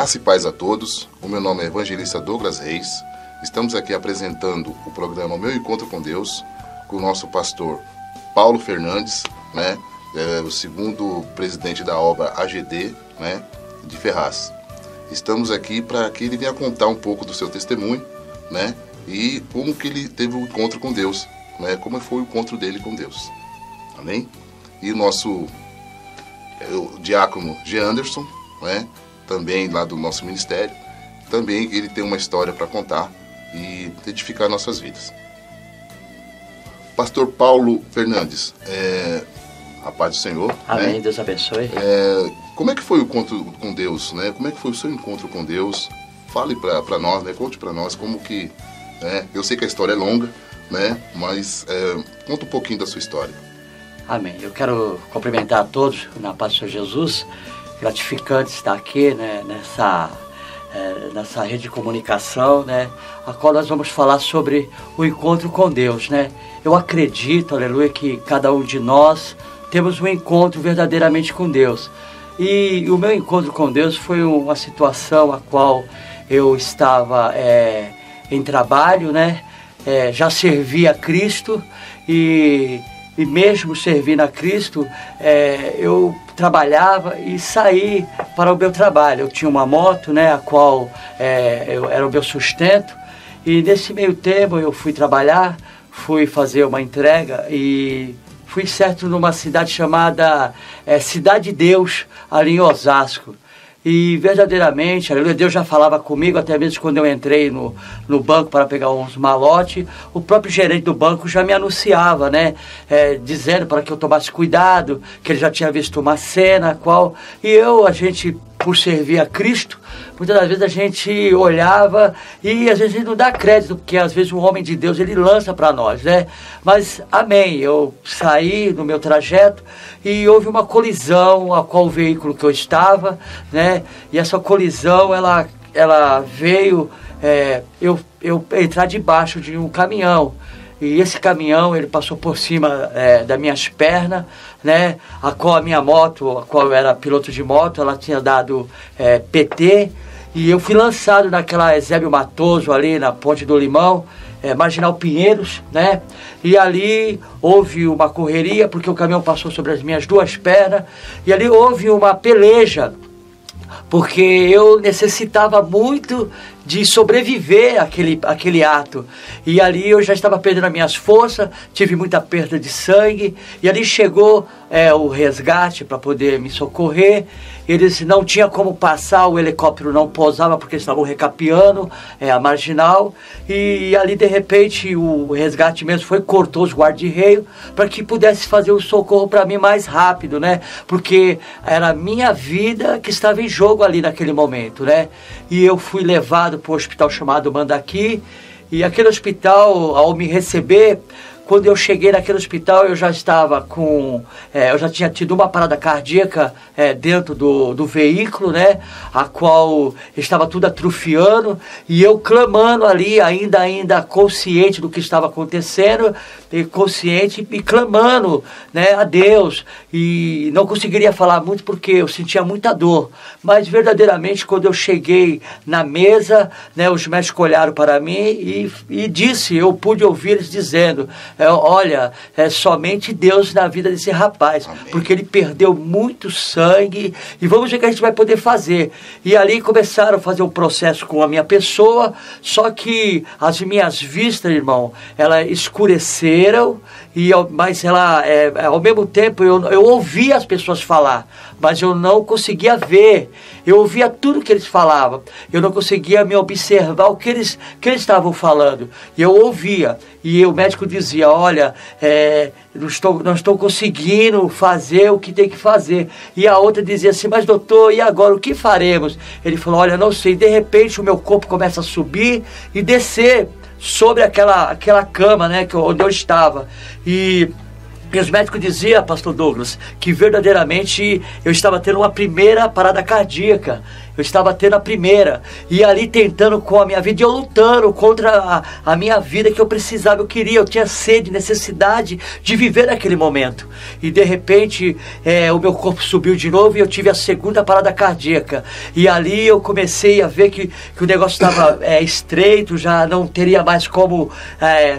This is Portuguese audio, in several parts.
Graça e paz a todos. O meu nome é Evangelista Douglas Reis. Estamos aqui apresentando o programa Meu Encontro com Deus, com o nosso pastor Paulo Fernandes, né? O segundo presidente da obra AGD, né? De Ferraz. Estamos aqui para que ele venha contar um pouco do seu testemunho, né? E como que ele teve um encontro com Deus, né? Como foi o encontro dele com Deus. Amém? E o nosso o diácono G. Anderson, né? Também lá do nosso ministério, também ele tem uma história para contar e edificar nossas vidas. Pastor Paulo Fernandes, a paz do Senhor. Amém, né? Deus abençoe. Como é que foi o encontro com Deus, né? Como é que foi o seu encontro com Deus? Fale para nós, né? Conte para nós como que... eu sei que a história é longa, né? Mas conta um pouquinho da sua história. Amém. Eu quero cumprimentar a todos na paz do Senhor Jesus. Gratificante estar aqui, né, nessa rede de comunicação, né, a qual nós vamos falar sobre o encontro com Deus, né. Eu acredito, aleluia, que cada um de nós temos um encontro verdadeiramente com Deus. E o meu encontro com Deus foi uma situação a qual eu estava em trabalho, né, já servia a Cristo e mesmo servindo a Cristo, eu trabalhava e saí para o meu trabalho. Eu tinha uma moto, né, a qual era o meu sustento, e nesse meio tempo eu fui trabalhar, fui fazer uma entrega e fui certo numa cidade chamada Cidade de Deus, ali em Osasco. E verdadeiramente, aleluia, Deus já falava comigo, até mesmo quando eu entrei no banco para pegar uns malotes, o próprio gerente do banco já me anunciava, né, dizendo para que eu tomasse cuidado, que ele já tinha visto uma cena, a gente, por servir a Cristo, muitas das vezes a gente olhava e às vezes não dá crédito, porque às vezes o homem de Deus ele lança para nós, né? Mas amém, eu saí no meu trajeto e houve uma colisão a qual o veículo que eu estava, né? E essa colisão ela veio eu entrar debaixo de um caminhão. E esse caminhão, ele passou por cima das minhas pernas, né? A qual a minha moto, a qual eu era piloto de moto, ela tinha dado PT. E eu fui lançado naquela Eusébio Matoso ali na Ponte do Limão, Marginal Pinheiros, né? E ali houve uma correria, porque o caminhão passou sobre as minhas duas pernas. E ali houve uma peleja, porque eu necessitava muito de sobreviver àquele ato. E ali eu já estava perdendo as minhas forças, tive muita perda de sangue, e ali chegou o resgate para poder me socorrer. Eles não tinham como passar, o helicóptero não pousava porque eles estavam recapeando a marginal, e ali de repente o resgate mesmo cortou os guarda-reio para que pudesse fazer o socorro para mim mais rápido, né? Porque era a minha vida que estava em jogo ali naquele momento, né? E eu fui levado para um hospital chamado Mandaki, e aquele hospital, ao me receber, quando eu cheguei naquele hospital, eu já estava eu já tinha tido uma parada cardíaca dentro do veículo, né? A qual estava tudo atrofiando, e eu clamando ali, ainda consciente do que estava acontecendo, consciente e clamando, né, a Deus. E não conseguiria falar muito porque eu sentia muita dor. Mas verdadeiramente, quando eu cheguei na mesa, né, os médicos olharam para mim e eu pude ouvir eles dizendo: olha, é somente Deus na vida desse rapaz. Amém. Porque ele perdeu muito sangue, e vamos ver o que a gente vai poder fazer. E ali começaram a fazer um processo com a minha pessoa, só que as minhas vistas, irmão, elas escureceram, mas ao mesmo tempo eu ouvia as pessoas falar, mas eu não conseguia ver. Eu ouvia tudo que eles falavam, eu não conseguia me observar o que eles estavam falando. E eu ouvia, e o médico dizia: olha, não estou conseguindo fazer o que tem que fazer. E a outra dizia assim: mas doutor, e agora o que faremos? Ele falou: olha, não sei. De repente o meu corpo começa a subir e descer sobre aquela cama, né, onde eu estava. E os médicos diziam, pastor Douglas, que verdadeiramente eu estava tendo uma primeira parada cardíaca. Eu estava tendo a primeira. E ali tentando com a minha vida, e eu lutando contra a minha vida que eu precisava, eu queria, eu tinha sede, necessidade de viver naquele momento. E de repente, o meu corpo subiu de novo e eu tive a segunda parada cardíaca. E ali eu comecei a ver que o negócio estava estreito, já não teria mais como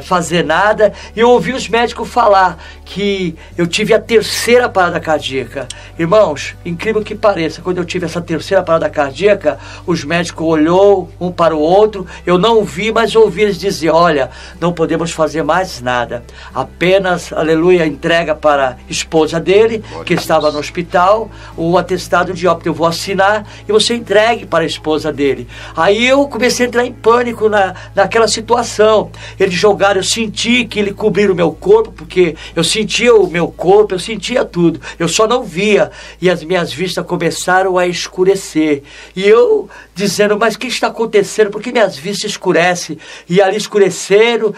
fazer nada. E eu ouvi os médicos falar que eu tive a terceira parada cardíaca. Irmãos, incrível que pareça, quando eu tive essa terceira parada cardíaca, os médicos olhou um para o outro, eu não vi, mas ouvi eles dizer: olha, não podemos fazer mais nada, apenas, aleluia, entrega para a esposa dele, que estava no hospital, o atestado de óbito, eu vou assinar e você entregue para a esposa dele. Aí eu comecei a entrar em pânico naquela situação. Eles jogaram, eu senti que ele cobriram o meu corpo, porque eu sentia o meu corpo, eu sentia tudo, eu só não via, e as minhas vistas começaram a escurecer, e eu dizendo: mas o que está acontecendo? Por que minhas vistas escurecem? E ali escureceram,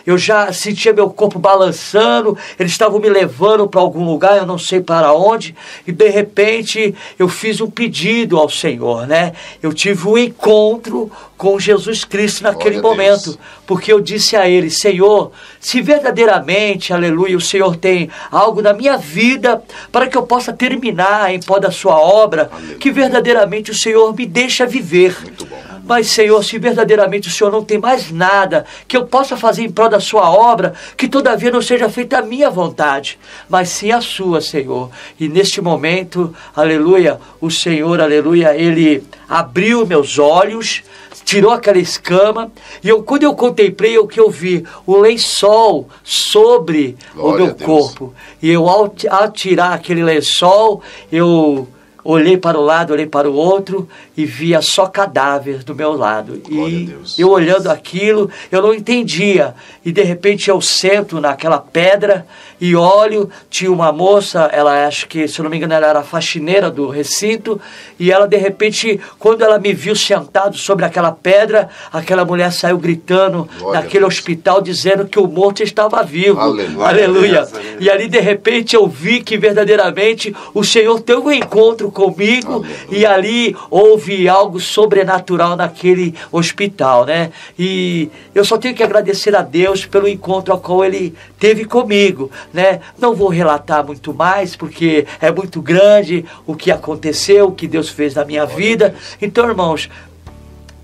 eu já sentia meu corpo balançando, eles estavam me levando para algum lugar, eu não sei para onde, e de repente eu fiz um pedido ao Senhor, né? Eu tive um encontro com Jesus Cristo naquele momento, porque eu disse a ele: Senhor, se verdadeiramente, aleluia, o Senhor tem algo na minha vida para que eu possa terminar em prol da sua obra, aleluia, que verdadeiramente o Senhor me deixa viver. Muito bom. Mas, Senhor, se verdadeiramente o Senhor não tem mais nada que eu possa fazer em prol da sua obra, que todavia não seja feita a minha vontade, mas sim a sua, Senhor. E neste momento, aleluia, o Senhor, aleluia, Ele abriu meus olhos, tirou aquela escama, e quando eu contemplei, o que eu vi? O lençol sobre o meu corpo. E eu, ao tirar aquele lençol, eu olhei para o lado, olhei para o outro e via só cadáver do meu lado. E eu olhando aquilo, eu não entendia. E de repente eu sento naquela pedra e olho, tinha uma moça, ela acho que, se eu não me engano, ela era a faxineira do recinto, e ela de repente, quando ela me viu sentado sobre aquela pedra, aquela mulher saiu gritando naquele hospital, dizendo que o morto estava vivo. Aleluia. Aleluia. E ali de repente eu vi que verdadeiramente o Senhor teve um encontro comigo. Aleluia. E ali houve algo sobrenatural naquele hospital, né? E eu só tenho que agradecer a Deus pelo encontro ao qual Ele teve comigo, né? Não vou relatar muito mais, porque é muito grande o que aconteceu, o que Deus fez na minha vida. Então, irmãos,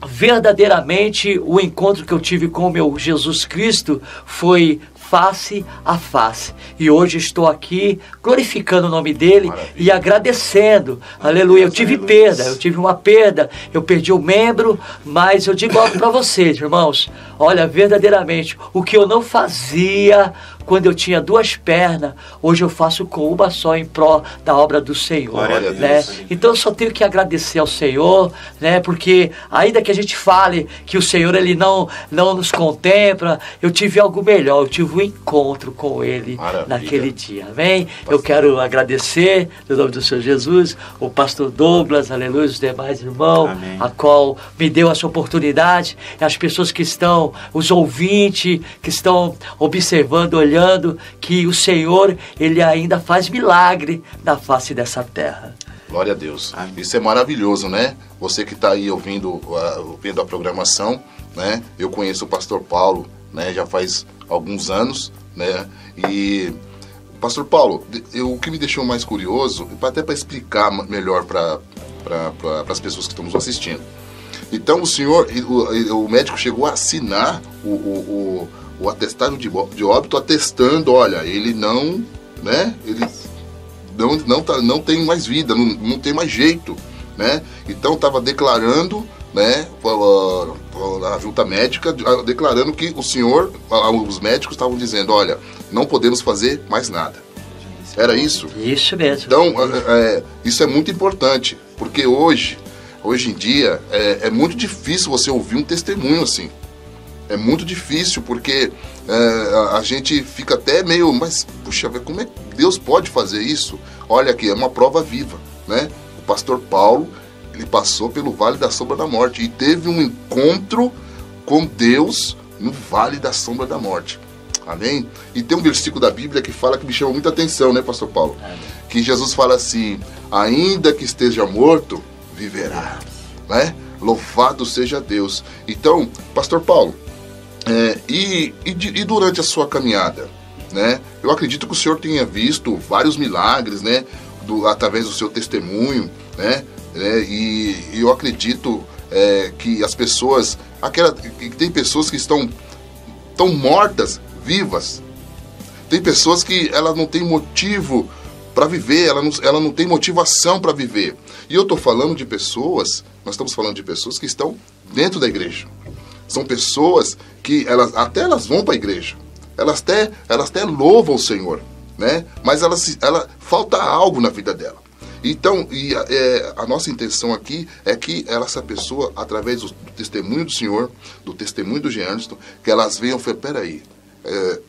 verdadeiramente o encontro que eu tive com o meu Jesus Cristo foi face a face. E hoje estou aqui glorificando o nome dele. Maravilha. E agradecendo. Aleluia. Eu tive perda, eu tive uma perda, eu perdi um membro, mas eu digo algo para vocês, irmãos. Olha, verdadeiramente, o que eu não fazia quando eu tinha duas pernas, hoje eu faço com uma só em prol da obra do Senhor, né? Então eu só tenho que agradecer ao Senhor, né? Porque ainda que a gente fale que o Senhor ele não nos contempla, eu tive algo melhor, eu tive um encontro com Ele. Maravilha. Naquele dia, amém? Pastor. Eu quero agradecer, no nome do Senhor Jesus, o pastor Douglas, aleluia, os demais irmãos, amém, a qual me deu essa oportunidade, e as pessoas que estão, os ouvintes, que estão observando, olhando, que o Senhor, Ele ainda faz milagre na face dessa terra. Glória a Deus. Isso é maravilhoso, né? Você que está aí ouvindo a programação, né? Eu conheço o pastor Paulo, né? Já faz alguns anos, né? E, pastor Paulo, o que me deixou mais curioso, até para explicar melhor para as pessoas que estão nos assistindo. Então, o senhor, o médico chegou a assinar o atestado de óbito, atestando, olha, ele não, né, ele não tem mais vida, não tem mais jeito, né? Então estava declarando, né, a junta médica declarando que o senhor, os médicos estavam dizendo, olha, não podemos fazer mais nada. Era isso? Isso mesmo. Então, isso é muito importante, porque hoje em dia é muito difícil você ouvir um testemunho assim. É muito difícil, porque a gente fica até meio, mas, puxa, como é que Deus pode fazer isso? Olha aqui, é uma prova viva, né? O pastor Paulo, ele passou pelo Vale da Sombra da Morte e teve um encontro com Deus no Vale da Sombra da Morte. Amém? E tem um versículo da Bíblia que fala, que me chama muita atenção, né, pastor Paulo? Amém. Que Jesus fala assim, ainda que esteja morto, viverá. Né? Louvado seja Deus. Então, pastor Paulo, e durante a sua caminhada, né? Eu acredito que o senhor tenha visto vários milagres, né? Através do seu testemunho, né? E eu acredito que as pessoas, tem pessoas que estão mortas, vivas. Tem pessoas que ela não tem motivo para viver, ela não tem motivação para viver. E eu estou falando de pessoas, nós estamos falando de pessoas que estão dentro da igreja. São pessoas que elas vão para a igreja, elas até louvam o Senhor, né? Mas falta algo na vida dela. Então, a nossa intenção aqui é que essa pessoa, através do testemunho do Senhor, do testemunho do Jean Anderson, que elas venham e falem, peraí,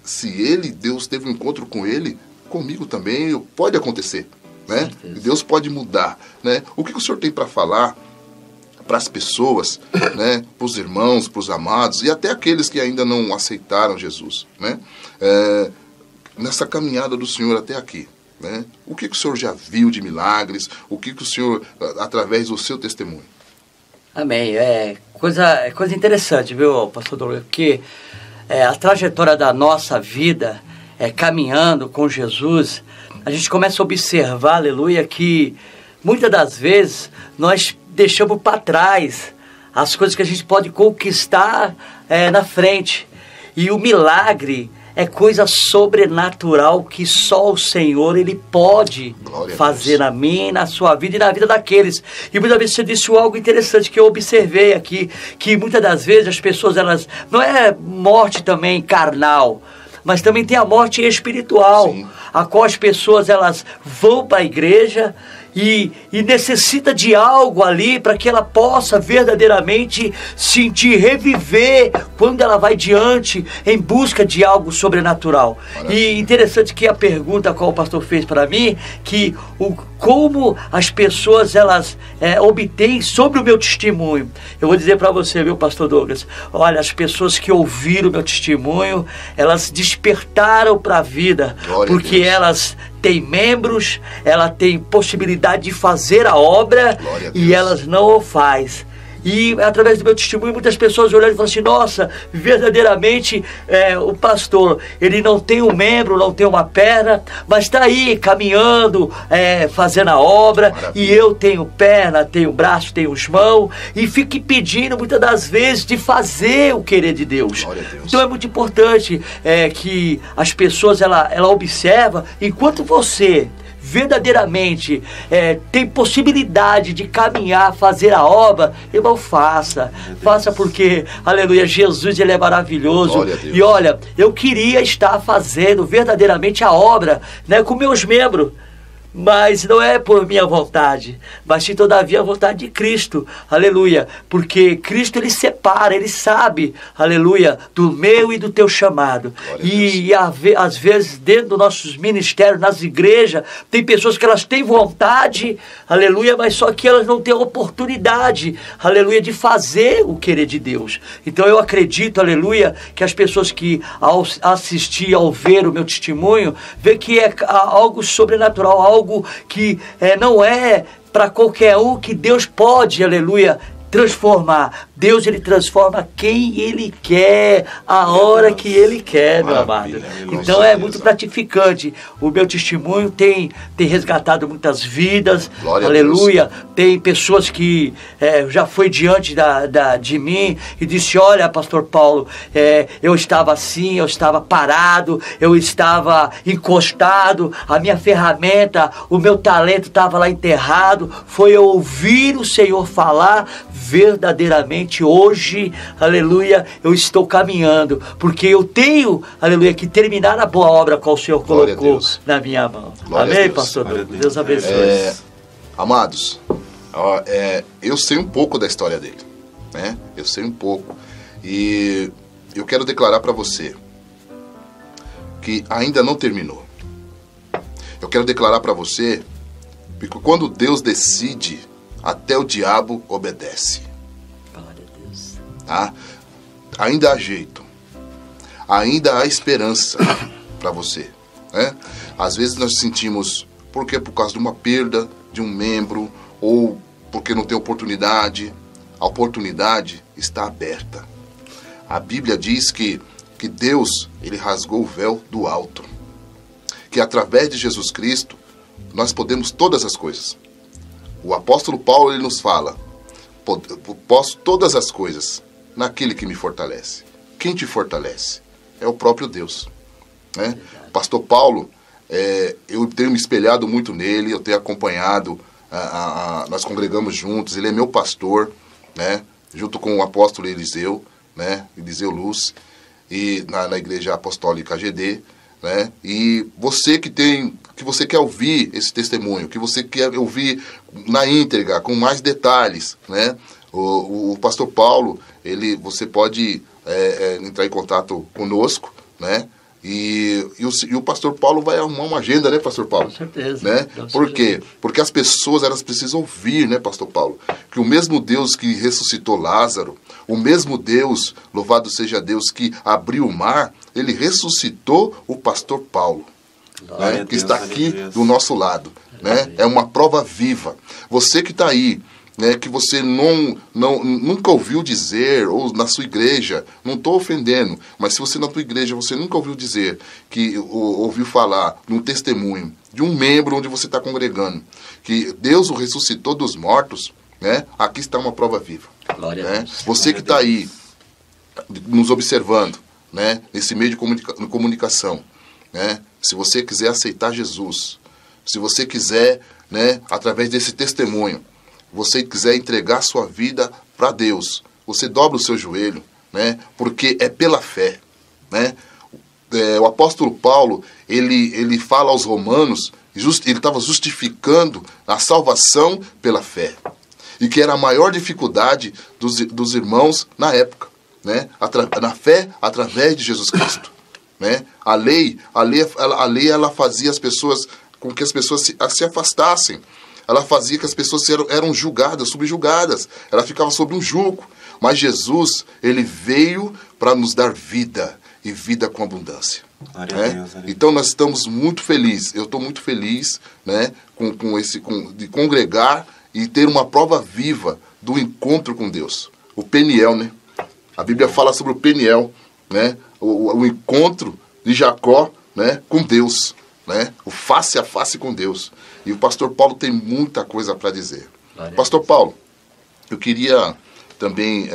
se Deus teve um encontro com ele, comigo também pode acontecer, né? Deus pode mudar, né? O que o senhor tem para falar para as pessoas, né? Para os irmãos, para os amados e até aqueles que ainda não aceitaram Jesus, né? Nessa caminhada do Senhor até aqui, né? O que o senhor já viu de milagres? O que o senhor, através do seu testemunho? Amém. Coisa interessante, viu, pastor Douglas? Porque a trajetória da nossa vida, caminhando com Jesus, a gente começa a observar, aleluia, que muitas das vezes nós deixamos para trás as coisas que a gente pode conquistar na frente. E o milagre é coisa sobrenatural que só o Senhor, Ele pode fazer na minha, na sua vida e na vida daqueles. E muitas vezes você disse algo interessante que eu observei aqui, que muitas das vezes as pessoas, elas, não é morte também carnal, mas também tem a morte espiritual. Sim. A qual as pessoas, elas vão para a igreja e necessita de algo ali para que ela possa verdadeiramente sentir, reviver quando ela vai diante em busca de algo sobrenatural. Maravilha. E interessante que a pergunta qual o pastor fez para mim, que como as pessoas elas obtêm sobre o meu testemunho. Eu vou dizer para você, viu, pastor Douglas? Olha, as pessoas que ouviram o meu testemunho, elas despertaram para a vida. Glória porque elas têm membros, ela tem possibilidade de fazer a obra e elas não o fazem. E através do meu testemunho, muitas pessoas olhando e falando assim, nossa, verdadeiramente o pastor, ele não tem um membro, não tem uma perna, mas está aí caminhando, fazendo a obra. Maravilha. E eu tenho perna, tenho braço, tenho as mãos, e fico pedindo muitas das vezes de fazer o querer de Deus. Então é muito importante que as pessoas ela observam, enquanto você verdadeiramente tem possibilidade de caminhar, fazer a obra, irmão, faça porque, aleluia, Jesus, ele é maravilhoso. E olha, eu queria estar fazendo verdadeiramente a obra, né, com meus membros, mas não é por minha vontade, mas sim todavia a vontade de Cristo, aleluia, porque Cristo ele separa, ele sabe, aleluia, do meu e do teu chamado. E às vezes dentro dos nossos ministérios, nas igrejas, tem pessoas que elas têm vontade, aleluia, mas só que elas não têm oportunidade, aleluia, de fazer o querer de Deus. Então eu acredito, aleluia, que as pessoas que ao assistir, ao ver o meu testemunho, vê que é algo sobrenatural, algo que não é para qualquer um, que Deus pode, aleluia, transformar. Deus, ele transforma quem ele quer, a hora que ele quer, meu amado. Então é muito gratificante. O meu testemunho tem resgatado muitas vidas. Glória aleluia. Tem pessoas que já foi diante de mim e disse, olha, pastor Paulo, eu estava assim, eu estava parado, eu estava encostado, a minha ferramenta, o meu talento estava lá enterrado. Foi eu ouvir o Senhor falar, verdadeiramente hoje, aleluia, eu estou caminhando, porque eu tenho, aleluia, que terminar a boa obra que o Senhor colocou na minha mão. Glória amém, pastor Deus? Deus abençoe. Amados, eu sei um pouco da história dele, né? Eu sei um pouco, e eu quero declarar para você que ainda não terminou. Eu quero declarar para você, porque quando Deus decide, até o diabo obedece. Glória a Deus. Tá? Ainda há jeito. Ainda há esperança para você. Né? Às vezes nós sentimos, porque por causa de uma perda de um membro, ou porque não tem oportunidade. A oportunidade está aberta. A Bíblia diz que Deus, ele rasgou o véu do alto. Que através de Jesus Cristo, nós podemos todas as coisas. O apóstolo Paulo, ele nos fala: posso todas as coisas naquele que me fortalece. Quem te fortalece? É o próprio Deus, né? O pastor Paulo, eu tenho me espelhado muito nele, eu tenho acompanhado, nós congregamos juntos, ele é meu pastor, né? Junto com o apóstolo Eliseu, né? Eliseu Luz, e na igreja apostólica GD, né? E você que você quer ouvir esse testemunho, que você quer ouvir na íntegra, com mais detalhes, né? O pastor Paulo, você pode entrar em contato conosco, né? E o pastor Paulo vai arrumar uma agenda, né, pastor Paulo? Com certeza. Né? Por quê? Porque as pessoas, elas precisam ouvir, né, pastor Paulo? Que o mesmo Deus que ressuscitou Lázaro, o mesmo Deus, louvado seja Deus, que abriu o mar, ele ressuscitou o pastor Paulo, né, que está aqui do nosso lado, né? É uma prova viva. Você que está aí, né, que você nunca ouviu dizer, ou na sua igreja, não estou ofendendo, mas se você na tua igreja você nunca ouviu dizer, ouviu falar num testemunho de um membro onde você está congregando, que Deus o ressuscitou dos mortos, né, aqui está uma prova viva. Glória né? a Deus. Você que está aí nos observando, né, nesse meio de comunicação, né, se você quiser aceitar Jesus, se você quiser, né, através desse testemunho, você quiser entregar sua vida para Deus, você dobra o seu joelho, né? Porque é pela fé, né? O apóstolo Paulo, ele fala aos romanos, ele estava justificando a salvação pela fé, e que era a maior dificuldade dos irmãos na época, né? Na fé através de Jesus Cristo, né? A lei ela fazia as pessoas, com que as pessoas se afastassem. Ela fazia que as pessoas eram julgadas, subjugadas. Ela ficava sob um jugo. Mas Jesus, ele veio para nos dar vida, e vida com abundância. Né? Deus, então nós estamos muito felizes. Eu estou muito feliz, né, de congregar e ter uma prova viva do encontro com Deus. O Peniel, né? A Bíblia fala sobre o Peniel, né? O encontro de Jacó, né, com Deus, né? O face a face com Deus. E o pastor Paulo tem muita coisa para dizer. Pastor Paulo, eu queria também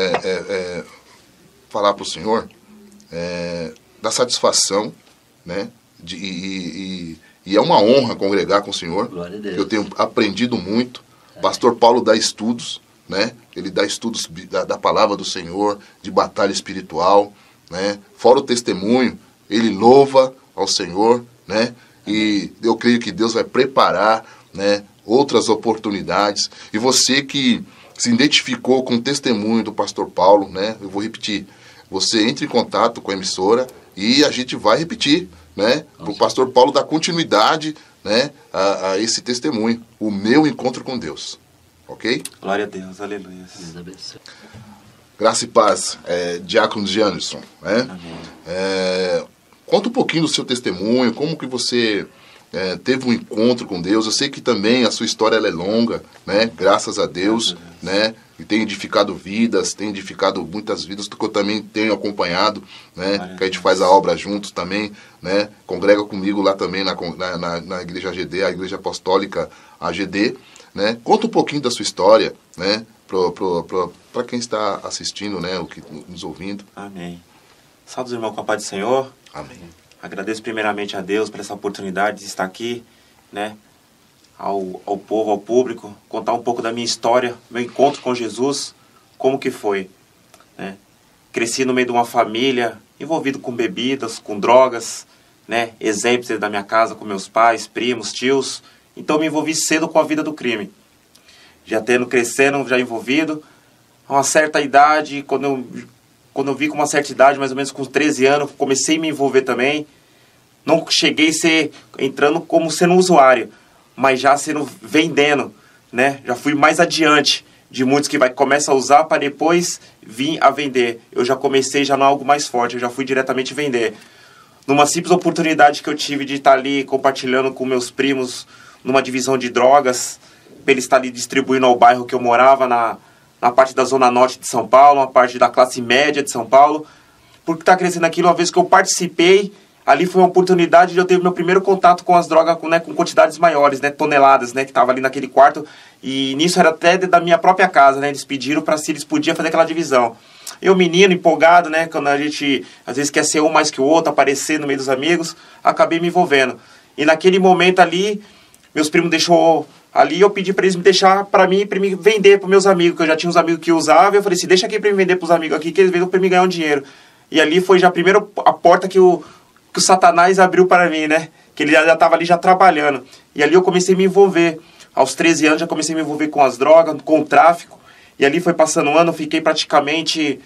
falar para o senhor da satisfação, né? E é uma honra congregar com o senhor. Eu tenho aprendido muito. O pastor Paulo dá estudos, né? Ele dá estudos da palavra do Senhor, de batalha espiritual, né? Fora o testemunho, ele louva ao Senhor, né? E eu creio que Deus vai preparar, né, outras oportunidades. E você que se identificou com o testemunho do pastor Paulo, né, eu vou repetir, você entre em contato com a emissora e a gente vai repetir, né, para o pastor Paulo dar continuidade, né, a esse testemunho, o meu encontro com Deus. Ok? Glória a Deus, aleluia. Graça e paz, Diácono Janderson, né? Conta um pouquinho do seu testemunho, como que você teve um encontro com Deus. Eu sei que também a sua história ela é longa, né? Graças a Deus, né? E tem edificado vidas, tem edificado muitas vidas, que eu também tenho acompanhado, né? Que a gente faz a obra juntos também, né? Congrega comigo lá também na igreja AGD, a igreja apostólica AGD, né? Conta um pouquinho da sua história, né? Para quem está assistindo, né? Nos ouvindo. Amém. Salve, irmão, com a paz do Senhor. Amém. Agradeço primeiramente a Deus por essa oportunidade de estar aqui, né? Ao povo, ao público, contar um pouco da minha história, meu encontro com Jesus, como que foi, né? Cresci no meio de uma família, envolvido com bebidas, com drogas, né? Exemplos da minha casa com meus pais, primos, tios. Então me envolvi cedo com a vida do crime. Já crescendo, já envolvido. A uma certa idade, quando eu vi com uma certa idade, mais ou menos com 13 anos, comecei a me envolver também. Não cheguei entrando como sendo usuário, mas já vendendo, né? Já fui mais adiante de muitos que começam a usar para depois vir a vender. Eu já comecei já não algo mais forte, eu já fui diretamente vender. Numa simples oportunidade que eu tive de estar ali compartilhando com meus primos numa divisão de drogas, para ele estar ali distribuindo ao bairro que eu morava, na parte da Zona Norte de São Paulo, uma parte da classe média de São Paulo. Porque está crescendo aquilo, uma vez que eu participei, ali foi uma oportunidade de eu ter meu primeiro contato com as drogas, né, com quantidades maiores, né, toneladas, né, que estava ali naquele quarto. E nisso era até da minha própria casa, né, eles pediram para se eles podiam fazer aquela divisão. Eu, menino, empolgado, né, quando a gente às vezes quer ser um mais que o outro, aparecer no meio dos amigos, acabei me envolvendo. E naquele momento ali, meus primos deixou ali, eu pedi para eles me deixar para mim vender para meus amigos, que eu já tinha uns amigos que usavam, eu falei assim, deixa aqui para mim vender para os amigos aqui, que eles vendam para mim ganhar um dinheiro. E ali foi já a primeira a porta que o Satanás abriu para mim, né, que ele já estava ali já trabalhando. E ali eu comecei a me envolver. Aos 13 anos já comecei a me envolver com as drogas, com o tráfico. E ali foi passando um ano, fiquei praticamente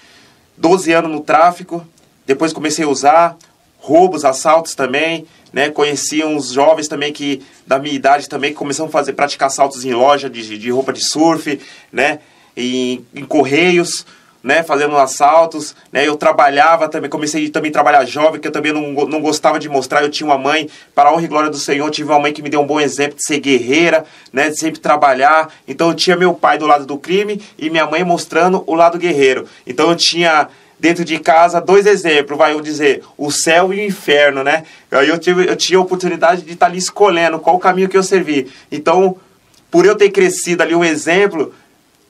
12 anos no tráfico. Depois comecei a usar, roubos, assaltos também, né? Conheci uns jovens também que, da minha idade também, que começaram a praticar assaltos em loja de roupa de surf, né? Em correios, né? Fazendo assaltos, né? Eu trabalhava também, comecei também a trabalhar jovem, que eu também não gostava de mostrar. Eu tinha uma mãe, para a honra e glória do Senhor, eu tive uma mãe que me deu um bom exemplo de ser guerreira, né? De sempre trabalhar. Então eu tinha meu pai do lado do crime e minha mãe mostrando o lado guerreiro. Então eu tinha dentro de casa 2 exemplos, vai eu dizer, o céu e o inferno, né? Aí eu tinha a oportunidade de estar ali escolhendo qual o caminho que eu servi. Então, por eu ter crescido ali um exemplo,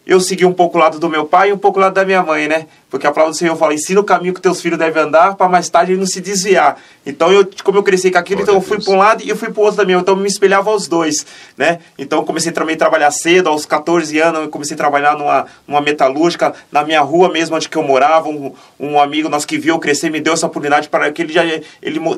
eu segui um pouco o lado do meu pai e um pouco o lado da minha mãe, né? Porque a palavra do Senhor fala, ensina o caminho que teus filhos devem andar, para mais tarde ele não se desviar. Então, como eu cresci com aquilo, então eu fui para um lado e eu fui para o outro também. Então, eu me espelhava aos dois, né? Então, eu comecei também a trabalhar cedo, aos 14 anos, eu comecei a trabalhar numa metalúrgica, na minha rua mesmo, onde que eu morava. Um amigo nosso que viu eu crescer, me deu essa oportunidade para que ele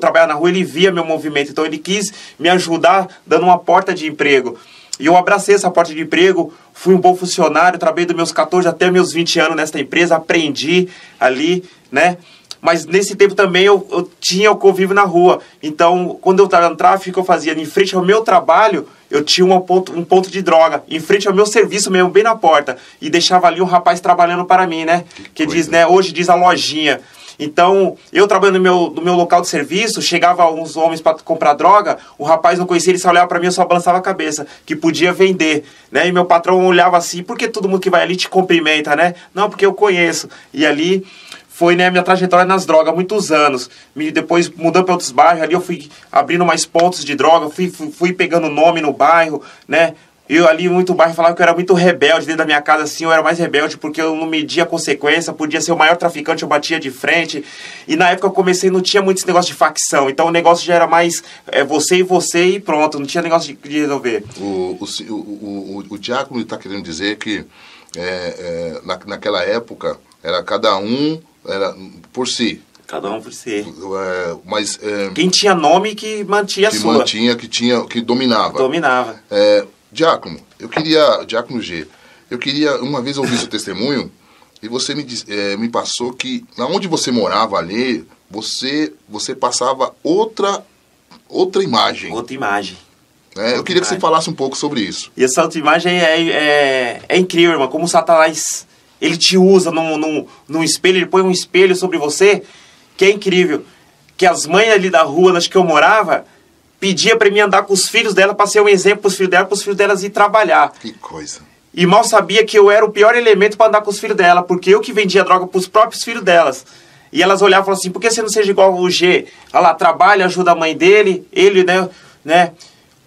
trabalhar na rua, ele via meu movimento. Então, ele quis me ajudar, dando uma porta de emprego. E eu abracei essa porta de emprego, fui um bom funcionário, trabalhei dos meus 14 até meus 20 anos nesta empresa, aprendi ali, né? Mas nesse tempo também eu tinha o convívio na rua. Então, quando eu estava no tráfico, eu fazia em frente ao meu trabalho, eu tinha um ponto de droga, em frente ao meu serviço mesmo, bem na porta. E deixava ali um rapaz trabalhando para mim, né? Que diz, né? Hoje diz a lojinha. Então, eu trabalhando no meu local de serviço, chegava uns homens para comprar droga, o rapaz não conhecia, ele só olhava para mim, eu só balançava a cabeça, que podia vender, né? E meu patrão olhava assim, por que todo mundo que vai ali te cumprimenta, né? Não, porque eu conheço. E ali foi, né, minha trajetória nas drogas, há muitos anos. Depois, mudando para outros bairros, ali eu fui abrindo mais pontos de droga, fui pegando nome no bairro, né? Eu ali, muito bairro, falava que eu era muito rebelde dentro da minha casa, assim, eu era mais rebelde porque eu não media a consequência, podia ser o maior traficante, eu batia de frente. E na época eu comecei, não tinha muito esse negócio de facção, então o negócio já era mais você e pronto, não tinha negócio de resolver. O Diácono está querendo dizer que naquela época era cada um por si. Cada um por si. Mas quem tinha nome que mantinha a sua. Que dominava. Dominava. Diácono, Diácono G, eu queria uma vez ouvir seu testemunho e você me passou que onde você morava ali, você passava outra imagem. Outra imagem. Eu queria que você falasse um pouco sobre isso. E essa outra imagem é incrível, irmão, como o Satanás, ele te usa num espelho, ele põe um espelho sobre você, que é incrível. Que as mães ali da rua, nas que eu morava, pedia para mim andar com os filhos dela, para ser um exemplo para os filhos delas ir trabalhar. Que coisa. E mal sabia que eu era o pior elemento para andar com os filhos dela, porque eu que vendia droga para os próprios filhos delas. E elas olhavam e falavam assim, por que você não seja igual o G? Olha lá, trabalha, ajuda a mãe dele, ele, né?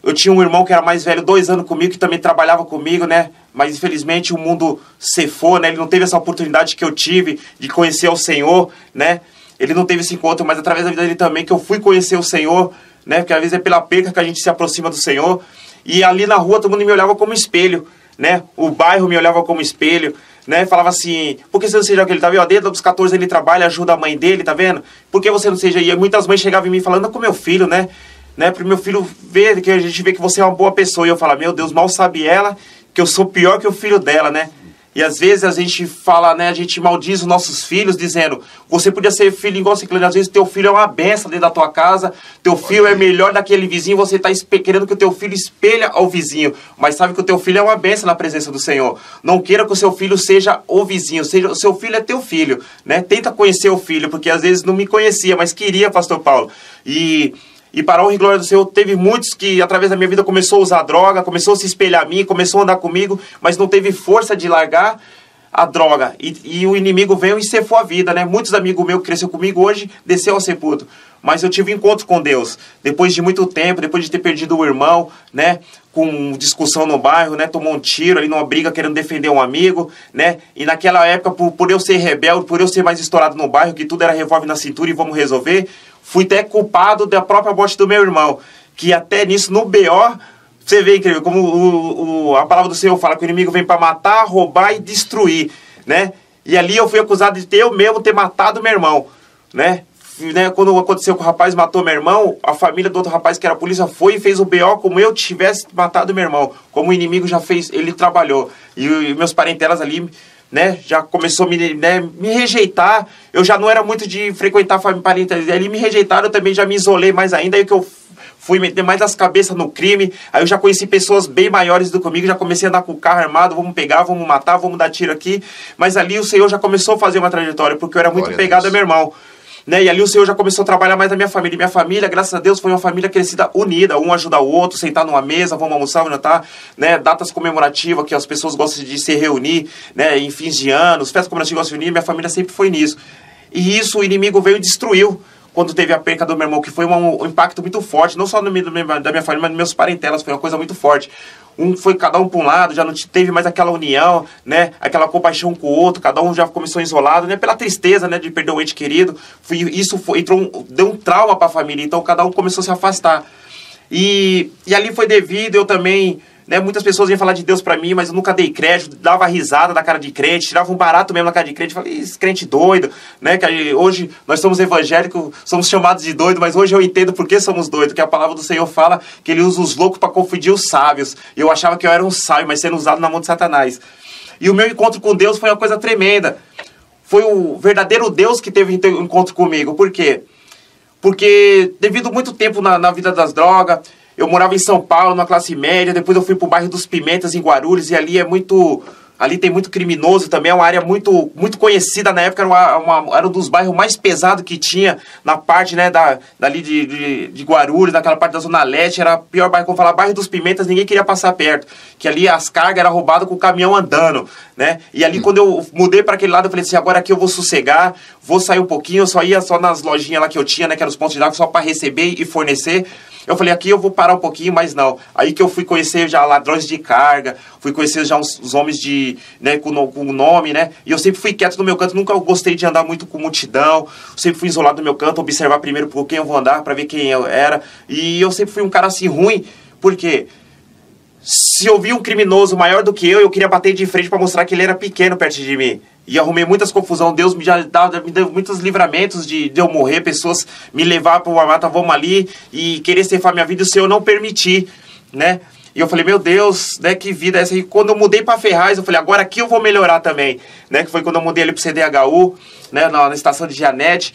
Eu tinha um irmão que era mais velho, 2 anos comigo, que também trabalhava comigo, né? Mas infelizmente o mundo cefou, né? Ele não teve essa oportunidade que eu tive de conhecer o Senhor, né? Ele não teve esse encontro, mas através da vida dele também que eu fui conhecer o Senhor, né? Porque às vezes é pela perca que a gente se aproxima do Senhor. E ali na rua todo mundo me olhava como espelho, né? O bairro me olhava como espelho, né? Falava assim, por que você não seja aquele? Tá vendo? Desde os 14 ele trabalha, ajuda a mãe dele, tá vendo? Por que você não seja? E muitas mães chegavam em mim falando, com meu filho, né? Para o meu filho ver, que a gente vê que você é uma boa pessoa. E eu falava, meu Deus, mal sabe ela que eu sou pior que o filho dela, né? E às vezes a gente fala, né, a gente maldiz os nossos filhos, dizendo, você podia ser filho igual Ciclano, às vezes teu filho é uma benção dentro da tua casa, teu filho é melhor daquele vizinho, você está querendo que o teu filho espelha ao vizinho, mas sabe que o teu filho é uma benção na presença do Senhor. Não queira que o seu filho seja o vizinho, o seu filho é teu filho, né? Tenta conhecer o filho, porque às vezes não me conhecia, mas queria, pastor Paulo. E E para a honra e glória do Senhor, teve muitos que, através da minha vida, começou a usar droga, começou a se espelhar a mim, começou a andar comigo, mas não teve força de largar a droga. E o inimigo veio e cefou a vida, né? Muitos amigos meus que cresceram comigo hoje, desceu ao sepulcro. Mas eu tive encontro com Deus. Depois de muito tempo, depois de ter perdido o irmão, né? Com discussão no bairro, né? Tomou um tiro ali numa briga querendo defender um amigo, né? E naquela época, por eu ser rebelde, por eu ser mais estourado no bairro, que tudo era revólver na cintura e vamos resolver, fui até culpado da própria morte do meu irmão. Que até nisso, no BO, você vê incrível, como a palavra do Senhor fala que o inimigo vem para matar, roubar e destruir, né? E ali eu fui acusado de eu mesmo ter matado meu irmão, né? Quando aconteceu que o rapaz matou meu irmão, a família do outro rapaz que era a polícia foi e fez o BO como eu tivesse matado meu irmão. Como o inimigo já fez, ele trabalhou. E meus parentelas ali, né, já começou a me rejeitar. Eu já não era muito de frequentar parentes. Ali me rejeitaram, eu também já me isolei mais ainda. Aí que eu fui meter mais as cabeças no crime. Aí eu já conheci pessoas bem maiores do que comigo, já comecei a andar com o carro armado, vamos pegar, vamos matar, vamos dar tiro aqui. Mas ali o Senhor já começou a fazer uma trajetória, porque eu era muito pegado a meu irmão. Né? E ali o Senhor já começou a trabalhar mais na minha família. E minha família, graças a Deus, foi uma família crescida, unida. Um ajuda o outro, sentar numa mesa, vamos almoçar, vamos jantar. Né? Datas comemorativas que as pessoas gostam de se reunir, né? Em fins de anos, festas comemorativas gostam de se unir. Minha família sempre foi nisso. E isso o inimigo veio e destruiu quando teve a perca do meu irmão, que foi um impacto muito forte. Não só da minha família, mas dos meus parentelas. Foi uma coisa muito forte. Foi cada um para um lado, já não teve mais aquela união, né? Aquela compaixão com o outro, cada um já começou isolado, né? Pela tristeza, né? De perder um ente querido. Deu um trauma para a família, então cada um começou a se afastar. E ali foi devido, eu também, né? Muitas pessoas iam falar de Deus para mim, mas eu nunca dei crédito, dava risada da cara de crente, tirava um barato mesmo na cara de crente, falei, esse crente doido, né? Que hoje nós somos evangélicos, somos chamados de doido, mas hoje eu entendo por que somos doidos, que a palavra do Senhor fala que ele usa os loucos para confundir os sábios. Eu achava que eu era um sábio, mas sendo usado na mão de Satanás. E o meu encontro com Deus foi uma coisa tremenda. Foi o verdadeiro Deus que teve um encontro comigo. Por quê? Porque devido muito tempo na vida das drogas, eu morava em São Paulo, na classe média, depois eu fui pro bairro dos Pimentas, em Guarulhos, e ali ali tem muito criminoso também, é uma área muito, muito conhecida na época, era um dos bairros mais pesados que tinha na parte, né, dali de Guarulhos, naquela parte da Zona Leste, era o pior bairro, como falar, bairro dos Pimentas, ninguém queria passar perto, que ali as cargas eram roubadas com o caminhão andando, né, e ali quando eu mudei para aquele lado, eu falei assim, agora aqui eu vou sossegar, vou sair um pouquinho, eu só ia só nas lojinhas lá que eu tinha, né, que eram os pontos de água, só para receber e fornecer. Eu falei, aqui eu vou parar um pouquinho, mas não. Aí que eu fui conhecer já ladrões de carga, fui conhecer já os homens né, com nome, né? E eu sempre fui quieto no meu canto, nunca gostei de andar muito com multidão. Sempre fui isolado no meu canto, observar primeiro por quem eu vou andar, para ver quem eu era. E eu sempre fui um cara assim ruim, porque se eu vi um criminoso maior do que eu queria bater de frente para mostrar que ele era pequeno perto de mim. E arrumei muitas confusões. Deus me deu muitos livramentos de eu morrer, pessoas me levar para uma mata, vamos ali, e querer ceifar minha vida, e o Senhor não permitir, né? E eu falei, meu Deus, né, que vida é essa? E quando eu mudei para Ferraz, eu falei, agora aqui eu vou melhorar também, né? Que foi quando eu mudei ali pro CDHU, né, na estação de Gianete.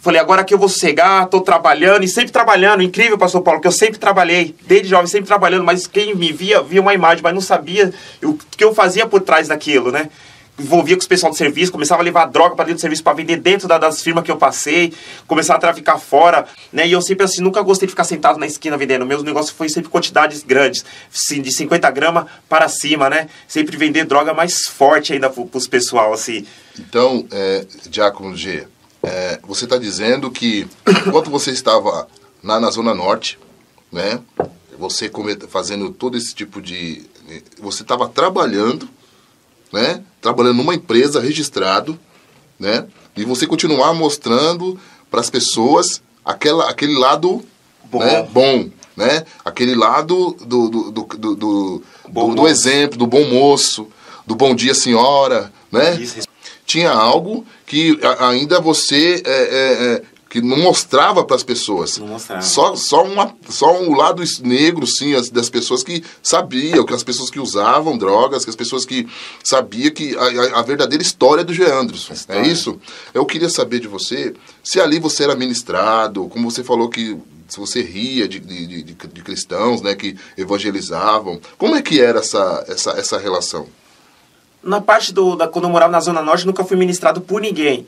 Falei, agora aqui eu vou sossegar, tô trabalhando, e sempre trabalhando, incrível, pastor Paulo, que eu sempre trabalhei, desde jovem, sempre trabalhando, mas quem me via uma imagem, mas não sabia o que eu fazia por trás daquilo, né? Envolvia com os pessoal do serviço, começava a levar droga para dentro do serviço para vender dentro das firmas que eu passei, começava a traficar fora, né? E eu sempre assim, nunca gostei de ficar sentado na esquina vendendo. Meu negócio foi sempre quantidades grandes, assim, de 50 gramas para cima, né? Sempre vender droga mais forte ainda pros pessoal, assim. Então, Diácono G, você está dizendo que enquanto você estava na Zona Norte, né? Você fazendo todo esse tipo de... Você estava trabalhando, né? Trabalhando numa empresa registrado, né? E você continuar mostrando para as pessoas aquele lado bom, né? Bom, né? Aquele lado do exemplo, do bom moço, do bom dia senhora, né? Tinha algo que ainda você que não mostrava para as pessoas. Não mostrava. Só um lado negro, sim, das pessoas que sabiam, que as pessoas que usavam drogas, que as pessoas que sabiam que a verdadeira história do G. Anderson. É isso? Eu queria saber de você, se ali você era ministrado, como você falou que se você ria de cristãos, né, que evangelizavam. Como é que era essa relação? Na parte quando eu morava na Zona Norte, nunca fui ministrado por ninguém,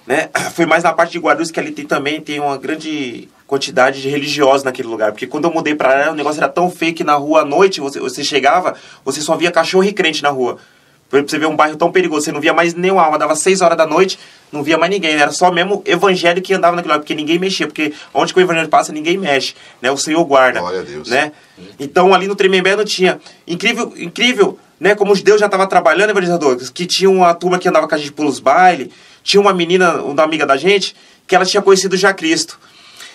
né? Foi mais na parte de Guarulhos, que ali também tem uma grande quantidade de religiosos naquele lugar. Porque quando eu mudei pra lá, o negócio era tão feio que na rua à noite, você chegava, você só via cachorro e crente na rua. Pra você ver um bairro tão perigoso, você não via mais nenhuma alma. Dava 6 horas da noite, não via mais ninguém. Era só mesmo evangélico que andava naquele lugar, porque ninguém mexia. Porque onde que o evangelho passa, ninguém mexe, né? O Senhor guarda. Glória a Deus. Né? Então ali no Tremembé não tinha. Incrível, né? Como Deus já estava trabalhando, evangelizador, que tinha uma turma que andava com a gente pelos bailes. Tinha uma menina, uma amiga da gente, que ela tinha conhecido já Cristo.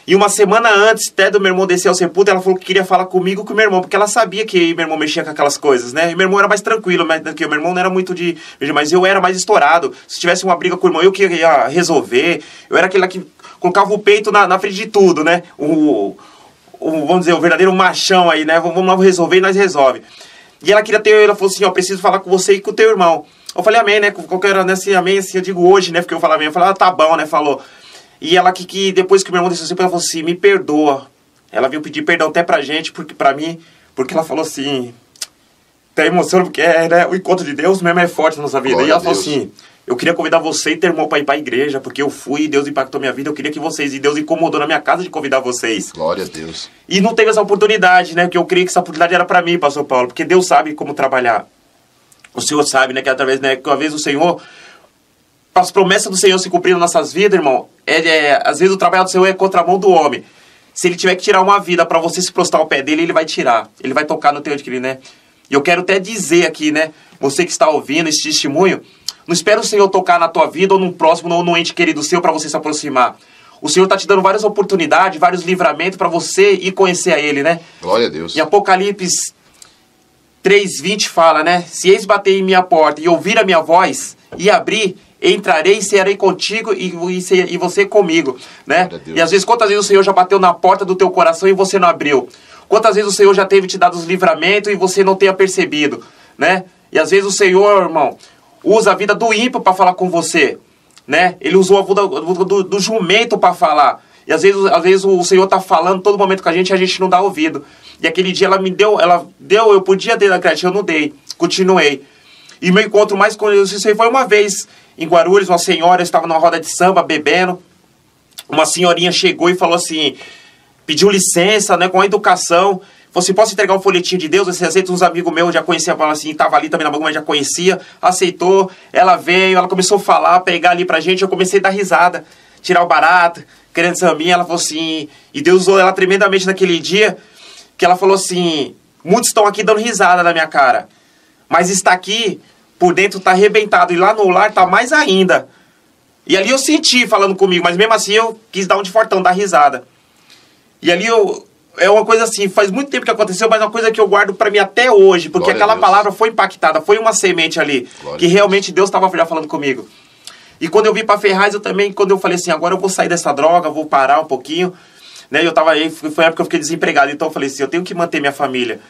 E uma semana antes, até do meu irmão descer ao sepulcro, ela falou que queria falar comigo com o meu irmão, porque ela sabia que meu irmão mexia com aquelas coisas, né? E meu irmão era mais tranquilo, porque o meu irmão não era muito de... Mas eu era mais estourado. Se tivesse uma briga com o irmão, eu que ia resolver. Eu era aquele que colocava o peito na frente de tudo, né? Vamos dizer, o verdadeiro machão aí, né? Vamos lá resolver e nós resolve. E ela falou assim, ó, preciso falar com você e com o teu irmão. Eu falei amém, né? Qualquer hora, né? Assim, amém, assim, eu digo hoje, né? Porque eu falei amém. Eu falei, tá bom, né? Falou... E ela que depois que o meu irmão desceu sempre, ela falou assim, me perdoa. Ela veio pedir perdão até pra gente, pra mim, porque ela falou assim, tá emocionado, porque né, o encontro de Deus mesmo é forte na nossa vida. Glória e ela a Deus. falou assim, eu queria convidar você e teu irmão pra ir pra igreja, porque eu fui e Deus impactou minha vida, eu queria que vocês, e Deus incomodou na minha casa de convidar vocês. Glória a Deus. E não teve essa oportunidade, né, porque eu creio que essa oportunidade era pra mim, pastor Paulo, porque Deus sabe como trabalhar. O Senhor sabe, né, que através, né, que uma vez o Senhor... As promessas do Senhor se cumprindo nas nossas vidas, irmão, às vezes o trabalho do Senhor é contramão do homem. Se ele tiver que tirar uma vida para você se prostrar ao pé dele, ele vai tirar. Ele vai tocar no teu adquirir, né? E eu quero até dizer aqui, né? Você que está ouvindo esse testemunho, não espera o Senhor tocar na tua vida ou no próximo ou no ente querido seu para você se aproximar. O Senhor está te dando várias oportunidades, vários livramentos para você ir conhecer a Ele, né? Glória a Deus. Em Apocalipse 3:20 fala, né? Se eis bater em minha porta e ouvir a minha voz e abrir... entrarei e cearei contigo e você comigo, né? E às vezes, quantas vezes o Senhor já bateu na porta do teu coração e você não abriu? Quantas vezes o Senhor já teve te dado os livramentos e você não tenha percebido, né? E às vezes o Senhor, irmão, usa a vida do ímpio para falar com você, né? Ele usou a vida do jumento para falar. E às vezes o Senhor tá falando todo momento com a gente não dá ouvido. E aquele dia ela deu, eu podia dar crédito, eu não dei, continuei. E meu encontro mais com Deus, isso aí foi uma vez em Guarulhos, uma senhora estava numa roda de samba bebendo. Uma senhorinha chegou e falou assim, pediu licença, né, com a educação. Falou assim, posso entregar um folhetinho de Deus? Você aceita? Uns amigos meus já conheciam, falaram assim, estava ali também na bagulha, mas já conhecia. Aceitou, ela veio, ela começou a falar, pegar ali pra gente, eu comecei a dar risada, tirar o barato, querendo sambinha. Ela falou assim, e Deus usou ela tremendamente naquele dia, que ela falou assim, muitos estão aqui dando risada na minha cara, mas está aqui... por dentro tá arrebentado, e lá no lar tá mais ainda. E ali eu senti falando comigo, mas mesmo assim eu quis dar um de fortão, dar risada. E ali é uma coisa assim, faz muito tempo que aconteceu, mas é uma coisa que eu guardo pra mim até hoje, porque Glória aquela palavra foi impactada, foi uma semente ali, Glória que realmente Deus estava já falando comigo. E quando eu vim pra Ferraz, eu também, quando eu falei assim, agora eu vou sair dessa droga, vou parar um pouquinho, né, eu tava aí, foi a época que eu fiquei desempregado, então eu falei assim, eu tenho que manter minha família.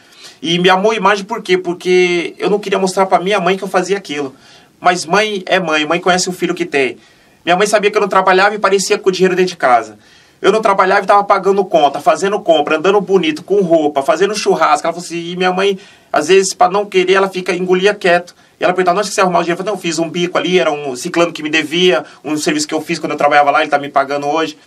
E me amou a imagem por quê? Porque eu não queria mostrar pra minha mãe que eu fazia aquilo. Mas mãe é mãe, mãe conhece o filho que tem. Minha mãe sabia que eu não trabalhava e parecia com o dinheiro dentro de casa. Eu não trabalhava e estava pagando conta, fazendo compra, andando bonito, com roupa, fazendo churrasco. Ela falou assim, e minha mãe, às vezes, para não querer, ela engolia quieto. E ela perguntava, onde que você arrumava o dinheiro? Eu falei, não, eu fiz um bico ali, era um ciclano que me devia, um serviço que eu fiz quando eu trabalhava lá, ele tá me pagando hoje.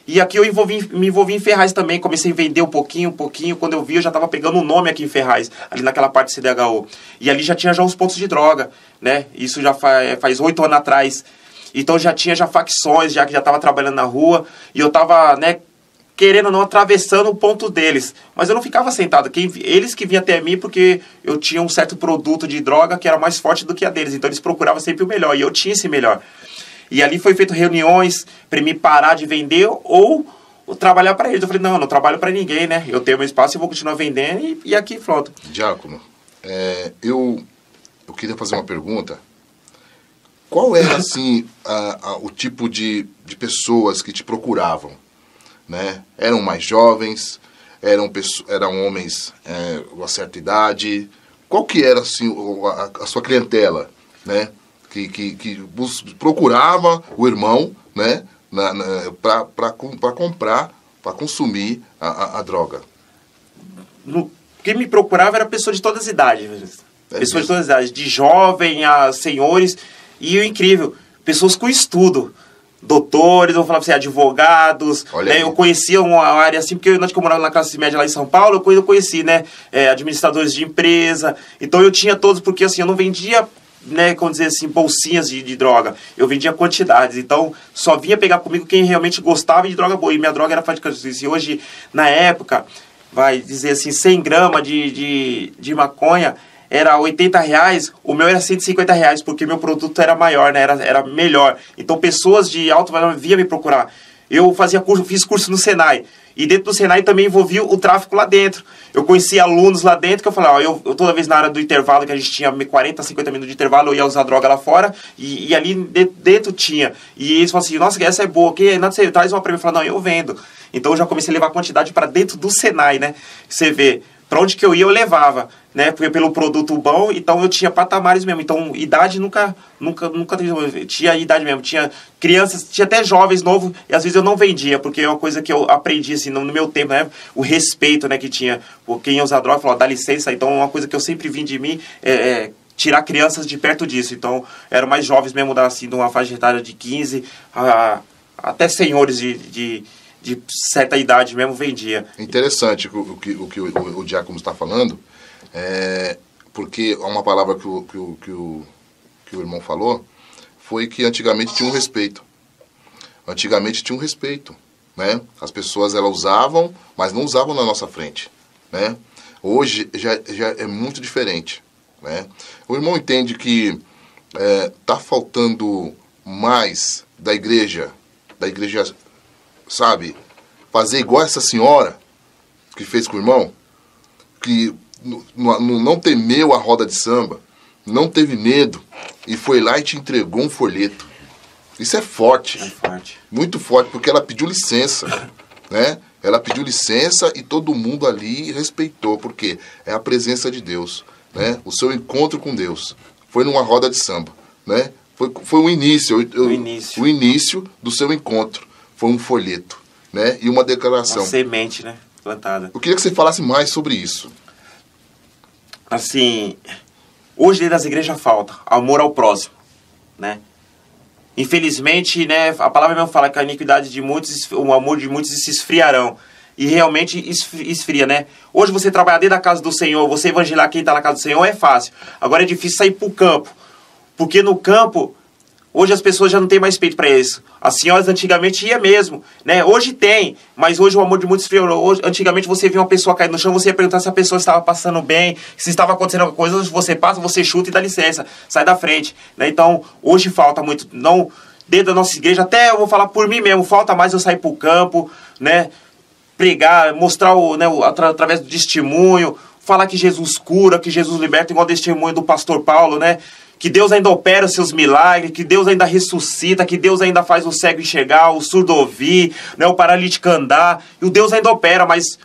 E aqui eu me envolvi em Ferraz também, comecei a vender um pouquinho. Quando eu vi, eu já estava pegando um nome aqui em Ferraz, ali naquela parte do CDHU. E ali já tinha uns pontos de droga, né? Isso já faz 8 anos atrás. Então já tinha facções, que já estava trabalhando na rua. E eu estava, né, querendo ou não, atravessando o ponto deles. Mas eu não ficava sentado. Eles que vinham até mim porque eu tinha um certo produto de droga que era mais forte do que a deles. Então eles procuravam sempre o melhor, e eu tinha esse melhor. E ali foi feito reuniões para me parar de vender ou trabalhar para eles. Eu falei, não trabalho para ninguém, né? Eu tenho meu espaço e vou continuar vendendo e aqui pronto. Diácono, eu queria fazer uma pergunta. Qual era, assim, o tipo de pessoas que te procuravam? Né? Eram mais jovens? Eram homens de uma certa idade? Qual que era, assim, a sua clientela, né? Que procurava o irmão, né, para comprar, para consumir a droga. Quem me procurava era pessoas de todas as idades. Pessoas de todas as idades, de jovem a senhores. E o incrível, pessoas com estudo. doutores, eu vou falar pra você, advogados, né? Eu conhecia uma área assim, porque antes que eu morava na classe média lá em São Paulo, eu conheci, né, administradores de empresa, então eu tinha todos, porque assim, eu não vendia, né, como dizer assim, bolsinhas de droga, eu vendia quantidades, então só vinha pegar comigo quem realmente gostava de droga boa, e minha droga era praticamente isso. E hoje, na época, vai dizer assim, 100 gramas de maconha, era R$80, o meu era R$150, porque meu produto era maior, né? Era melhor. Então pessoas de alto valor vinham me procurar. Eu fiz curso no Senai. E dentro do Senai também envolvia o tráfico lá dentro. Eu conhecia alunos lá dentro que eu falava, ó, eu toda vez na hora do intervalo, que a gente tinha 40, 50 minutos de intervalo, eu ia usar droga lá fora, e ali dentro tinha. E eles falavam assim, nossa, essa é boa, que nada, você traz uma pra mim. Eu falava, não, eu vendo. Então eu já comecei a levar a quantidade para dentro do Senai, né? Você vê, para onde que eu ia, eu levava, né? Porque pelo produto bom, então eu tinha patamares mesmo. Então, idade nunca tinha idade mesmo. Tinha crianças, tinha até jovens novos, e às vezes eu não vendia, porque é uma coisa que eu aprendi, assim, no meu tempo, né? O respeito, né, que tinha. Quem ia usar droga, falou, dá licença. Então, uma coisa que eu sempre vim de mim tirar crianças de perto disso. Então, eram mais jovens mesmo, assim, de uma faixa etária de 15 até senhores de certa idade mesmo vendia. Interessante o que o Diácono está falando, porque uma palavra que o irmão falou foi que antigamente tinha um respeito. Antigamente tinha um respeito, né? As pessoas elas usavam, mas não usavam na nossa frente, né? Hoje já é muito diferente, né? O irmão entende que tá faltando mais da igreja, sabe, fazer igual essa senhora que fez com o irmão, que não temeu a roda de samba, não teve medo e foi lá e te entregou um folheto. Isso é forte, muito forte, porque ela pediu licença, né? Ela pediu licença e todo mundo ali respeitou, porque é a presença de Deus, né? O seu encontro com Deus foi numa roda de samba, né? Foi o início, o início do seu encontro. Foi um folheto, né? E uma declaração. Uma semente, né? Plantada. Eu queria que você falasse mais sobre isso. Assim, hoje dentro das igrejas falta amor ao próximo, né? Infelizmente, né, a palavra mesmo fala que a iniquidade de muitos, o amor de muitos se esfriarão. E realmente esfria, né? Hoje você trabalhar dentro da casa do Senhor, você evangelizar quem está na casa do Senhor é fácil. Agora é difícil sair para o campo. Porque no campo, hoje as pessoas já não têm mais peito para isso. As senhoras antigamente ia mesmo, né? Hoje tem, mas hoje o amor de muitos esfriou. Antigamente você via uma pessoa cair no chão, você ia perguntar se a pessoa estava passando bem, se estava acontecendo alguma coisa. Hoje você passa, você chuta e dá licença, sai da frente, né? Então, hoje falta muito, não dentro da nossa igreja, até eu vou falar por mim mesmo, falta mais eu sair para o campo, né? Pregar, mostrar através do testemunho, falar que Jesus cura, que Jesus liberta, igual o testemunho do pastor Paulo, né? Que Deus ainda opera os seus milagres, que Deus ainda ressuscita, que Deus ainda faz o cego enxergar, o surdo ouvir, né, o paralítico andar. E o Deus ainda opera, mas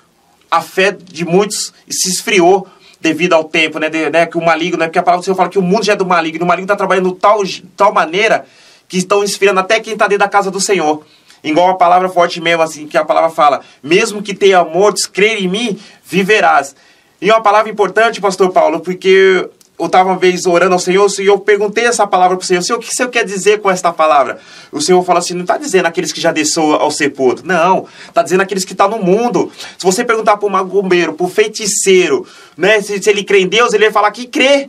a fé de muitos se esfriou devido ao tempo, né, que o maligno, né, porque a palavra do Senhor fala que o mundo já é do maligno, o maligno está trabalhando de tal maneira que estão esfriando até quem está dentro da casa do Senhor. Igual a palavra forte mesmo, assim, que a palavra fala, mesmo que tenha mortos, crer em mim, viverás. E é uma palavra importante, pastor Paulo, porque eu estava uma vez orando ao Senhor e eu perguntei essa palavra para o Senhor, o que o Senhor quer dizer com esta palavra? O Senhor fala assim, não está dizendo aqueles que já desceu ao sepulcro, não, está dizendo aqueles que estão no mundo. Se você perguntar para um macumbeiro, para um feiticeiro, né, se ele crê em Deus, ele vai falar que crê.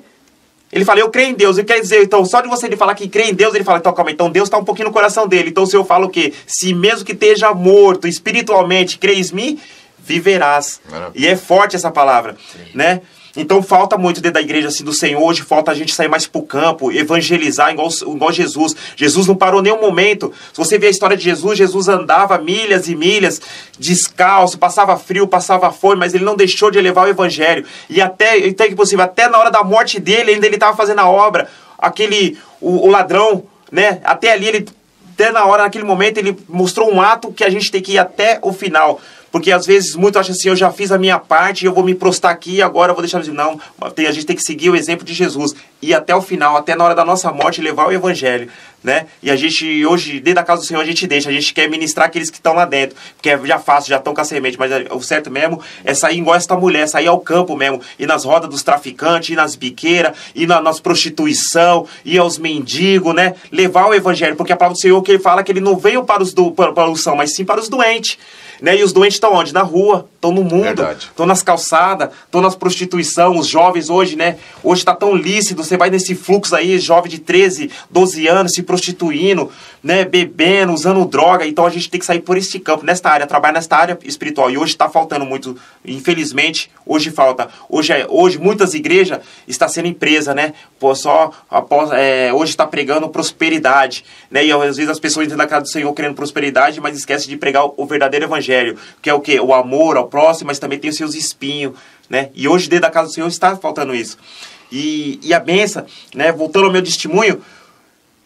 Ele fala, eu creio em Deus. Ele quer dizer, então, só de você ele falar que crê em Deus, ele fala, então, calma, então Deus está um pouquinho no coração dele. Então o Senhor fala o quê? Se mesmo que esteja morto espiritualmente, crês em mim, viverás. E é forte essa palavra, né? Então falta muito dentro da igreja assim, do Senhor. Hoje falta a gente sair mais pro campo, evangelizar igual Jesus. Jesus não parou nenhum momento. Se você ver a história de Jesus, Jesus andava milhas e milhas descalço, passava frio, passava fome, mas ele não deixou de levar o evangelho. E até na hora da morte dele, ainda ele estava fazendo a obra. O ladrão, né? Até ali, até na hora, naquele momento, ele mostrou um ato que a gente tem que ir até o final. Porque às vezes muitos acham assim, eu já fiz a minha parte, eu vou me prostrar aqui, agora eu vou deixar de... Não, a gente tem que seguir o exemplo de Jesus. E até o final, até na hora da nossa morte, levar o evangelho, né? E a gente, hoje, dentro da casa do Senhor, a gente quer ministrar aqueles que estão lá dentro. Porque é já fácil, já estão com a semente. Mas o certo mesmo é sair igual esta mulher, sair ao campo mesmo. Ir nas rodas dos traficantes, ir nas biqueiras, ir nas prostituição, ir aos mendigos, né? Levar o evangelho. Porque a palavra do Senhor que ele fala que ele não veio para os são, mas sim para os doentes. Né? E os doentes estão onde? Na rua, estão no mundo, estão nas calçadas, estão nas prostituição. Os jovens hoje, né? Hoje está tão lícito, você vai nesse fluxo aí, jovem de 13, 12 anos se prostituindo, né? Bebendo, usando droga. Então a gente tem que sair por este campo, nesta área, trabalhar nesta área espiritual. E hoje está faltando muito, infelizmente, hoje falta. Hoje muitas igrejas estão sendo empresa, né? Hoje está pregando prosperidade, né? E às vezes as pessoas entram na casa do Senhor querendo prosperidade, mas esquecem de pregar o verdadeiro evangelho. Que é o quê? O amor ao próximo, mas também tem os seus espinhos, né? E hoje dentro da casa do Senhor está faltando isso. E a benção, né? Voltando ao meu testemunho,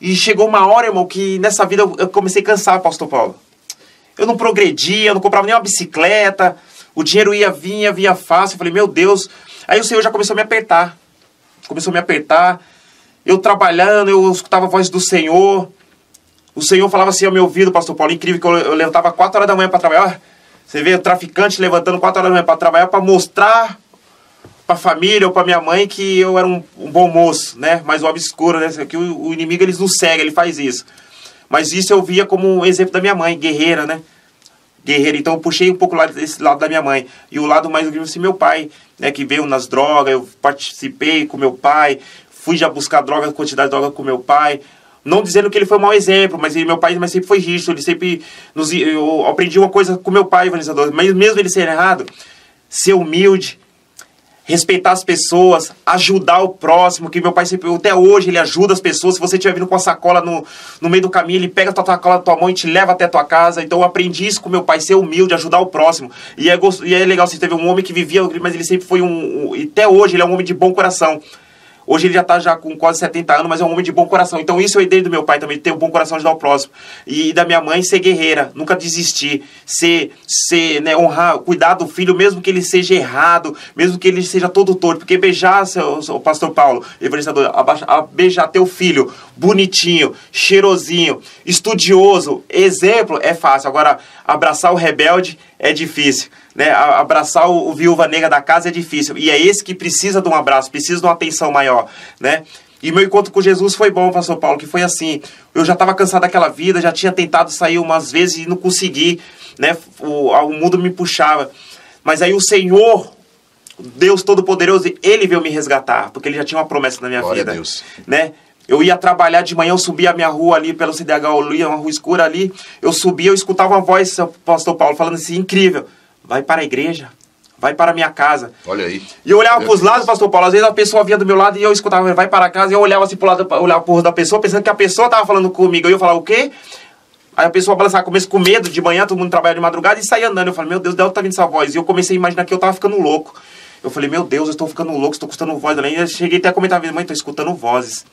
e chegou uma hora, irmão, que nessa vida eu comecei a cansar, pastor Paulo. Eu não progredia, eu não comprava nem uma bicicleta, o dinheiro vinha fácil. Eu falei, meu Deus. Aí o Senhor já começou a me apertar. Eu trabalhando, eu escutava a voz do Senhor. O Senhor falava assim ao meu ouvido, pastor Paulo, incrível, que eu levantava 4 horas da manhã para trabalhar. Você vê o traficante levantando 4 horas da manhã para trabalhar, para mostrar para a família ou para minha mãe que eu era um bom moço, né? Mas o obscuro, né? Que o inimigo, eles nos cega, ele faz isso. Mas isso eu via como um exemplo da minha mãe, guerreira, né? Guerreira. Então eu puxei um pouco desse lado da minha mãe. E o lado mais assim, meu pai, né? Que veio nas drogas, eu participei com meu pai, fui já buscar droga, quantidade de droga com meu pai. Não dizendo que ele foi um mau exemplo, mas meu pai sempre foi rígido. Ele sempre eu aprendi uma coisa com meu pai, evangelizador. Mas mesmo ele ser errado, ser humilde, respeitar as pessoas, ajudar o próximo. Que meu pai sempre, até hoje, ele ajuda as pessoas. Se você estiver vindo com a sacola no meio do caminho, ele pega a tua sacola da tua mão e te leva até a tua casa. Então eu aprendi isso com meu pai, ser humilde, ajudar o próximo. E é legal, você teve um homem que vivia, mas ele sempre foi e até hoje ele é um homem de bom coração. Hoje ele já está com quase 70 anos, mas é um homem de bom coração. Então isso eu herdei do meu pai também, ter um bom coração de dar ao próximo. E da minha mãe, ser guerreira, nunca desistir. Né, honrar, cuidar do filho, mesmo que ele seja errado, mesmo que ele seja todo torto. Porque beijar, o pastor Paulo, evangelizador, beijar teu filho, bonitinho, cheirosinho, estudioso, exemplo, é fácil. Agora, abraçar o rebelde é difícil. Né? Abraçar o viúva negra da casa é difícil. E é esse que precisa de um abraço, precisa de uma atenção maior, né? E meu encontro com Jesus foi bom, pastor Paulo, que foi assim. Eu já estava cansado daquela vida, já tinha tentado sair umas vezes e não consegui, né? O mundo me puxava. Mas aí o Senhor, Deus Todo-Poderoso, Ele veio me resgatar, porque Ele já tinha uma promessa na minha Glória vida. a Deus. Né? Eu ia trabalhar de manhã, eu subia a minha rua ali, pelo CDH, eu ia uma rua escura ali, eu subia, eu escutava uma voz, pastor Paulo, falando assim, incrível, vai para a igreja, vai para a minha casa. Olha aí. E eu olhava para os lados, pastor Paulo, às vezes a pessoa vinha do meu lado e eu escutava, vai para casa, e eu olhava assim para o lado, olhava para o rosto da pessoa, pensando que a pessoa estava falando comigo, eu ia falar o quê? Aí a pessoa balançava, começo com medo, de manhã, todo mundo trabalha de madrugada, e saía andando, eu falei, meu Deus, de onde tá vindo essa voz? E eu comecei a imaginar que eu estava ficando louco. Eu falei, meu Deus, eu estou ficando louco, estou escutando voz. E eu cheguei até a comentar, mãe, estou escutando vozes.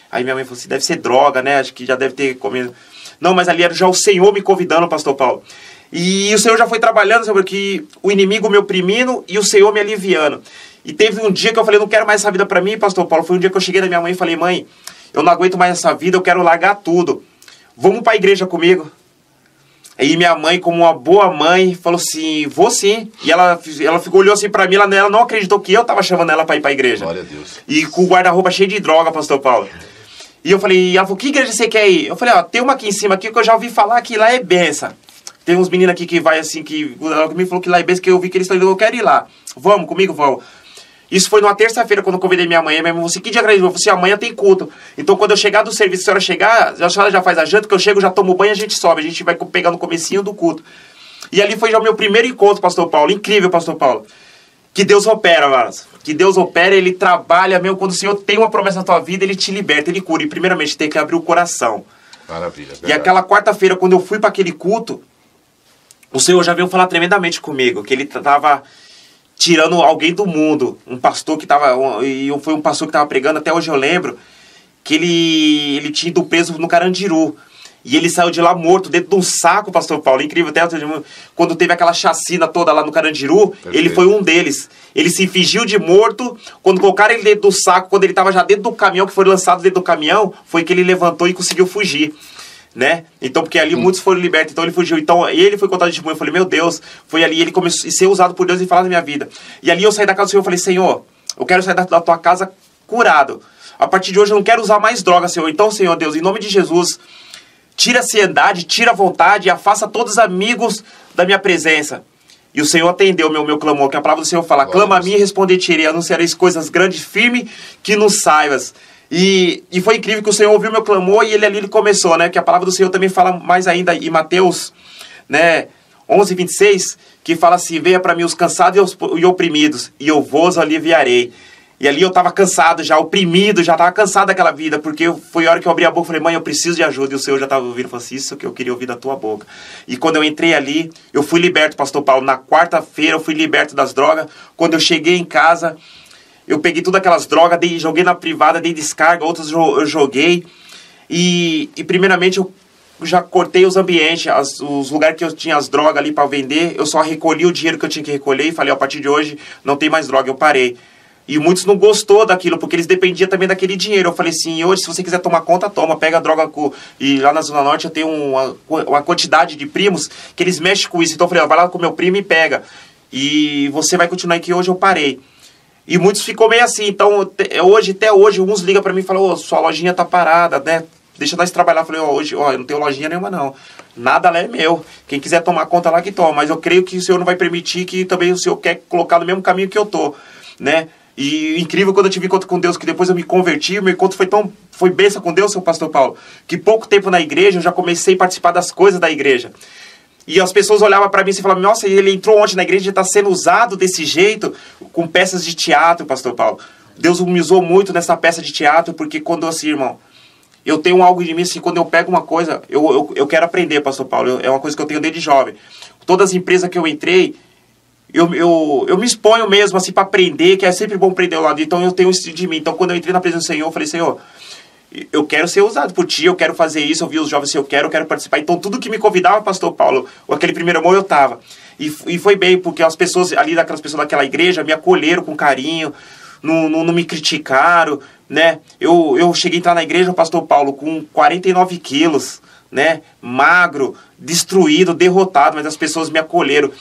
Aí minha mãe falou assim, deve ser droga, né? Acho que já deve ter comido. Não, mas ali era já o Senhor me convidando, pastor Paulo. E o Senhor já foi trabalhando sobre que o inimigo me oprimindo e o Senhor me aliviando. E teve um dia que eu falei, não quero mais essa vida pra mim, pastor Paulo. Foi um dia que eu cheguei na minha mãe e falei, mãe, eu não aguento mais essa vida, eu quero largar tudo. Vamos pra igreja comigo? Aí minha mãe, como uma boa mãe, falou assim, vou sim. E ela olhou assim pra mim, ela não acreditou que eu tava chamando ela pra ir pra igreja. Glória a Deus. E com o guarda-roupa cheio de droga, pastor Paulo. E eu falei, ela falou, que igreja você quer ir? Eu falei, ó, tem uma aqui em cima aqui que eu já ouvi falar que lá é benção. Tem uns meninos aqui que vai assim, que me falou que lá é benção, que eu vi que eles estão indo, eu quero ir lá. Vamos, comigo, vamos. Isso foi numa terça-feira, quando eu convidei minha mãe. Minha mãe falou assim, que dia acredito? Eu falei assim, amanhã tem culto. Então, quando eu chegar do serviço, se a senhora chegar, a senhora já faz a janta, que eu chego, já tomo banho, a gente sobe. A gente vai pegar no comecinho do culto. E ali foi já o meu primeiro encontro, pastor Paulo. Incrível, pastor Paulo. Que Deus opera, Varas. Que Deus opera, Ele trabalha mesmo. Quando o Senhor tem uma promessa na tua vida, Ele te liberta, Ele cura. E primeiramente, tem que abrir o coração. Maravilha. E aquela quarta-feira, quando eu fui para aquele culto, o Senhor já veio falar tremendamente comigo. Que Ele estava tirando alguém do mundo. Um pastor que estava... Foi um pastor que estava pregando, até hoje eu lembro, que ele tinha ido preso no Carandiru. E ele saiu de lá morto, dentro de um saco, pastor Paulo. Incrível, até quando teve aquela chacina toda lá no Carandiru, ele foi um deles. Ele se fingiu de morto, quando colocaram ele dentro do saco, quando ele estava já dentro do caminhão, que foi lançado dentro do caminhão, foi que ele levantou e conseguiu fugir. Né? Então, porque ali muitos foram libertos, então ele fugiu. Então, ele foi contado de testemunho, eu falei, meu Deus, foi ali, ele começou a ser usado por Deus e falar da minha vida. E ali eu saí da casa do Senhor, eu falei, Senhor, eu quero sair da tua casa curado. A partir de hoje eu não quero usar mais droga, Senhor. Então, Senhor Deus, em nome de Jesus, tira a ansiedade, tira a vontade e afasta todos os amigos da minha presença. E o Senhor atendeu meu clamor, que a palavra do Senhor fala, clama a mim e responder-te-irei, anunciareis coisas grandes, firme, que não saibas. E foi incrível que o Senhor ouviu meu clamor e ele começou, né? Que a palavra do Senhor também fala mais ainda em Mateus, né? 11:26, que fala assim, venha para mim os cansados e oprimidos, e eu vos aliviarei. E ali eu estava cansado já, oprimido, já estava cansado daquela vida, porque foi a hora que eu abri a boca e falei, mãe, eu preciso de ajuda. E o Senhor já estava ouvindo e falou assim, isso que eu queria ouvir da tua boca. E quando eu entrei ali, eu fui liberto, pastor Paulo. Na quarta-feira eu fui liberto das drogas. Quando eu cheguei em casa, eu peguei todas aquelas drogas, joguei na privada, dei descarga, outras eu joguei. E primeiramente eu já cortei os ambientes, os lugares que eu tinha as drogas ali para vender, eu só recolhi o dinheiro que eu tinha que recolher e falei, a partir de hoje não tem mais droga, eu parei. E muitos não gostou daquilo, porque eles dependiam também daquele dinheiro. Eu falei assim, hoje se você quiser tomar conta, toma, pega a droga. E lá na Zona Norte eu tenho uma quantidade de primos que eles mexem com isso. Então eu falei, vai lá com meu primo e pega. E você vai continuar aqui, hoje eu parei. E muitos ficou meio assim, então até hoje, uns ligam pra mim e falam, sua lojinha tá parada, né? Deixa nós trabalhar. Eu falei, hoje, eu não tenho lojinha nenhuma não. Nada lá é meu. Quem quiser tomar conta lá que toma. Mas eu creio que o Senhor não vai permitir, que também o Senhor quer colocar no mesmo caminho que eu tô, né? E incrível quando eu tive encontro com Deus, que depois eu me converti, o meu encontro foi bênção com Deus, seu pastor Paulo, que pouco tempo na igreja eu já comecei a participar das coisas da igreja. E as pessoas olhavam para mim e falavam, nossa, ele entrou ontem na igreja e está sendo usado desse jeito, com peças de teatro, pastor Paulo. Deus me usou muito nessa peça de teatro, porque quando assim, irmão, eu tenho algo de mim, assim, quando eu pego uma coisa, eu quero aprender, pastor Paulo, é uma coisa que eu tenho desde jovem. Todas as empresas que eu entrei, eu me exponho mesmo, assim, para aprender, que é sempre bom aprender ao lado. Então eu tenho isso de mim. Então quando eu entrei na presença do Senhor, eu falei, Senhor, eu quero ser usado por ti, eu quero fazer isso, eu vi os jovens, eu quero participar. Então tudo que me convidava, pastor Paulo, aquele primeiro amor, eu tava. E foi bem, porque as pessoas ali, daquelas pessoas daquela igreja, me acolheram com carinho, não me criticaram, né? Eu cheguei a entrar na igreja, pastor Paulo, com 49 quilos, né? Magro, destruído, derrotado, mas as pessoas me acolheram.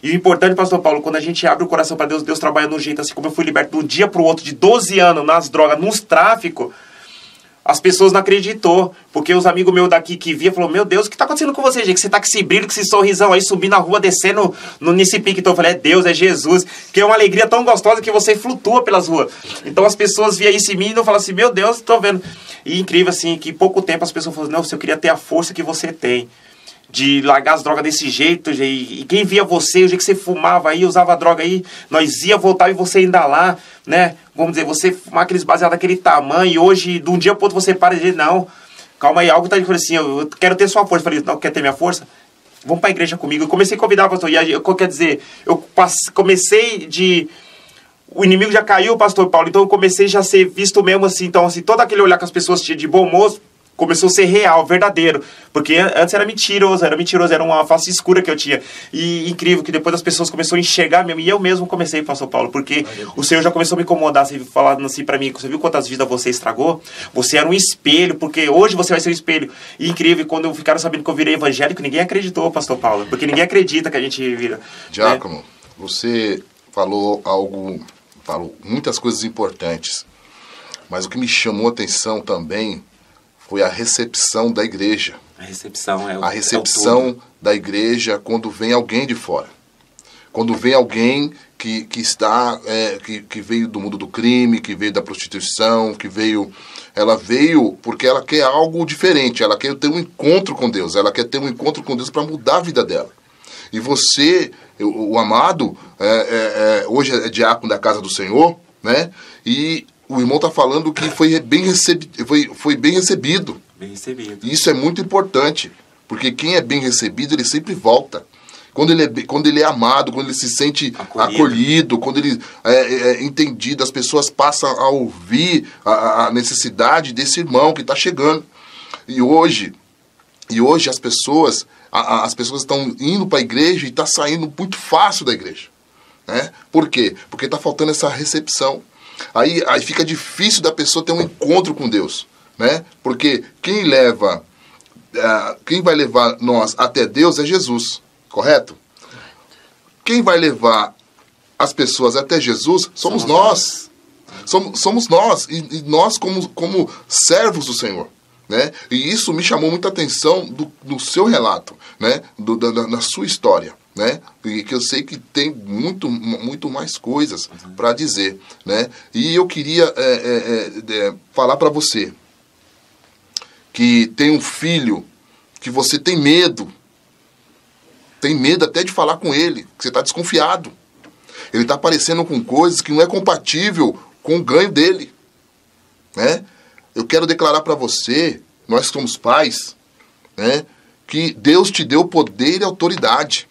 E o importante, pastor Paulo, quando a gente abre o coração para Deus, Deus trabalha de um jeito, assim como eu fui liberto de um dia para o outro, de 12 anos, nas drogas, nos tráficos, as pessoas não acreditou, porque os amigos meus daqui que via, falaram, meu Deus, o que está acontecendo com você, gente? Que você tá com esse brilho, com esse sorrisão aí, subindo na rua, descendo nesse pique. Então eu falei, é Deus, é Jesus, que é uma alegria tão gostosa que você flutua pelas ruas. Então as pessoas viam isso em mim e não falavam assim, meu Deus, estou vendo. E incrível assim, que em pouco tempo as pessoas falaram, não, eu queria ter a força que você tem, de largar as drogas desse jeito, e quem via você, o jeito que você fumava aí, usava a droga aí, nós ia voltar e você ainda lá, né? Vamos dizer, você fumar aqueles baseados daquele tamanho, e hoje, de um dia pro outro, você para e diz, não, calma aí, algo tá dizendo assim, eu quero ter sua força. Eu falei, não, quer ter minha força? Vamos pra igreja comigo. Eu comecei a convidar o pastor, quer dizer, comecei de... O inimigo já caiu, pastor Paulo, então eu comecei já a ser visto mesmo assim, então assim, todo aquele olhar que as pessoas tinham de bom moço, começou a ser real, verdadeiro. Porque antes era mentiroso, era uma face escura que eu tinha. E incrível que depois as pessoas começaram a enxergar mesmo. E eu mesmo comecei, pastor Paulo, porque o Senhor já começou a me incomodar, assim, falando assim pra mim, você viu quantas vidas você estragou? Você era um espelho, porque hoje você vai ser um espelho. E incrível, quando ficaram sabendo que eu virei evangélico, ninguém acreditou, pastor Paulo. Porque ninguém acredita que a gente vira. Diácono, né? Você falou muitas coisas importantes. Mas o que me chamou a atenção também foi a recepção da igreja. A recepção a recepção da igreja quando vem alguém de fora. Quando vem alguém que veio do mundo do crime, que veio da prostituição, ela veio porque ela quer algo diferente, ela quer ter um encontro com Deus, para mudar a vida dela. E você, o amado, hoje é diácono da casa do Senhor, né? E o irmão está falando que foi bem recebido. Bem recebido. E isso é muito importante, porque quem é bem recebido, ele sempre volta. Quando ele é amado, quando ele se sente acolhido, quando ele é entendido, as pessoas passam a ouvir a necessidade desse irmão que está chegando. E hoje, E hoje as pessoas estão indo para a igreja e está saindo muito fácil da igreja. Né? Por quê? Porque está faltando essa recepção. Aí fica difícil da pessoa ter um encontro com Deus. Né? Porque quem vai levar nós até Deus é Jesus. Correto? Quem vai levar as pessoas até Jesus somos nós. Somos nós. E nós como servos do Senhor. Né? E isso me chamou muita atenção do seu relato, né? Da sua história, né? E que eu sei que tem muito mais coisas para dizer, né? E eu queria falar para você que tem um filho que você tem medo até de falar com ele, que você está desconfiado. Ele está aparecendo com coisas que não é compatível com o ganho dele, né? Eu quero declarar para você, nós que somos pais, né, que Deus te deu poder e autoridade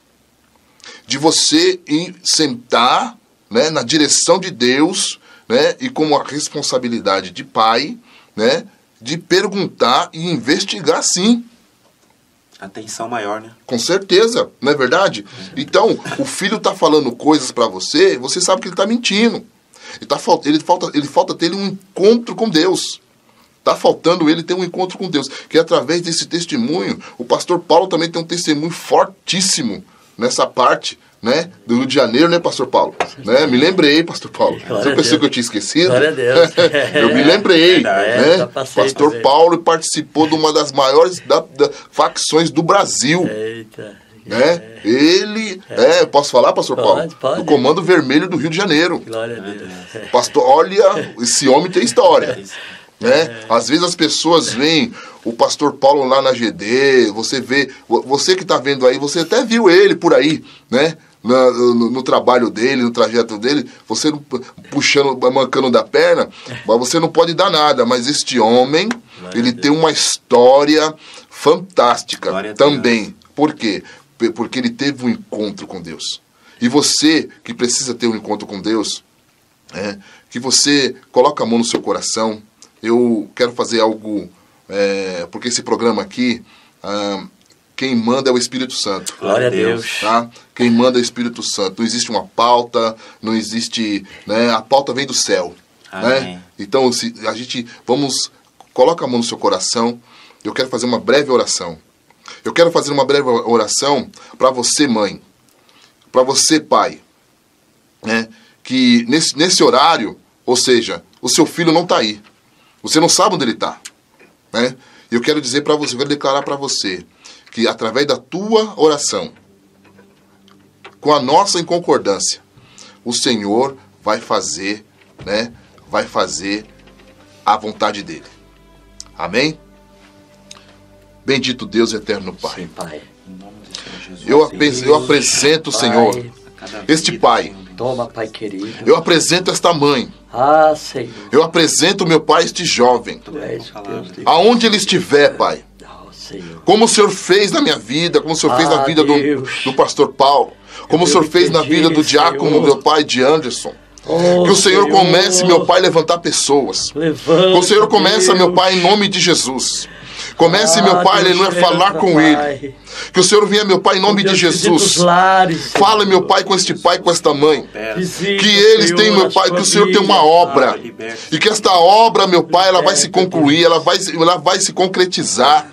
de você sentar, né, na direção de Deus, né, e como a responsabilidade de pai, né, de perguntar e investigar sim. Atenção maior, né? Com certeza, não é verdade? Então, o filho está falando coisas para você, você sabe que ele está mentindo. Ele falta ter um encontro com Deus. Está faltando ele ter um encontro com Deus. Que através desse testemunho, o pastor Paulo também tem um testemunho fortíssimo nessa parte, né, do Rio de Janeiro, né, pastor Paulo? Né? Me lembrei, pastor Paulo. Você pensou que eu tinha esquecido? Glória a Deus. Eu me lembrei. Né? Pastor também. Paulo participou de uma das maiores facções do Brasil. Eita. Né? Ele, posso falar, pastor Paulo? Pode. Do Comando Vermelho do Rio de Janeiro. Glória a Deus. Pastor, olha, esse homem tem história. Né? Às vezes as pessoas veem o pastor Paulo lá na GD, você que está vendo aí, você até viu ele por aí, né? No trabalho dele, no trajeto dele, você mancando da perna, mas você não pode dar nada. Mas este homem, ele tem uma história fantástica também. Por quê? Porque ele teve um encontro com Deus. E você que precisa ter um encontro com Deus, que você coloca a mão no seu coração. Eu quero fazer algo, porque esse programa aqui, quem manda é o Espírito Santo. Glória a Deus. Tá? Quem manda é o Espírito Santo. Não existe uma pauta, não existe, né? A pauta vem do céu. Né? Então, coloca a mão no seu coração. Eu quero fazer uma breve oração. Eu quero fazer uma breve oração para você, mãe, para você, pai, né? Que nesse horário, ou seja, o seu filho não está aí. Você não sabe onde ele está, né? Eu quero dizer para você, eu quero declarar para você que através da tua oração, com a nossa em concordância, o Senhor vai fazer, né? Vai fazer a vontade dele. Amém? Bendito Deus eterno Pai. Sim, Pai. Eu apresento, Senhor, este pai. Toma, Pai querido. Eu apresento esta mãe. Ah, Senhor. Eu apresento, meu Pai, este jovem. Tu és o Deus de... Aonde ele estiver, Pai. Oh, Senhor. Como o Senhor fez na minha vida, como o Senhor fez na vida do pastor Paulo, como o Senhor fez na vida do diácono, meu pai, de Anderson. Oh, que o Senhor comece, meu Pai, a levantar pessoas. Que o Senhor comece, meu Pai, em nome de Jesus. Comece, meu Pai, aleluia, a falar com ele. Que o Senhor venha, meu Pai, em nome de Jesus. Fala, meu Pai, com este pai, com esta mãe. Que eles tenham, meu Pai, que o Senhor tem uma obra. E que esta obra, meu Pai, ela vai se concluir, ela vai se concretizar.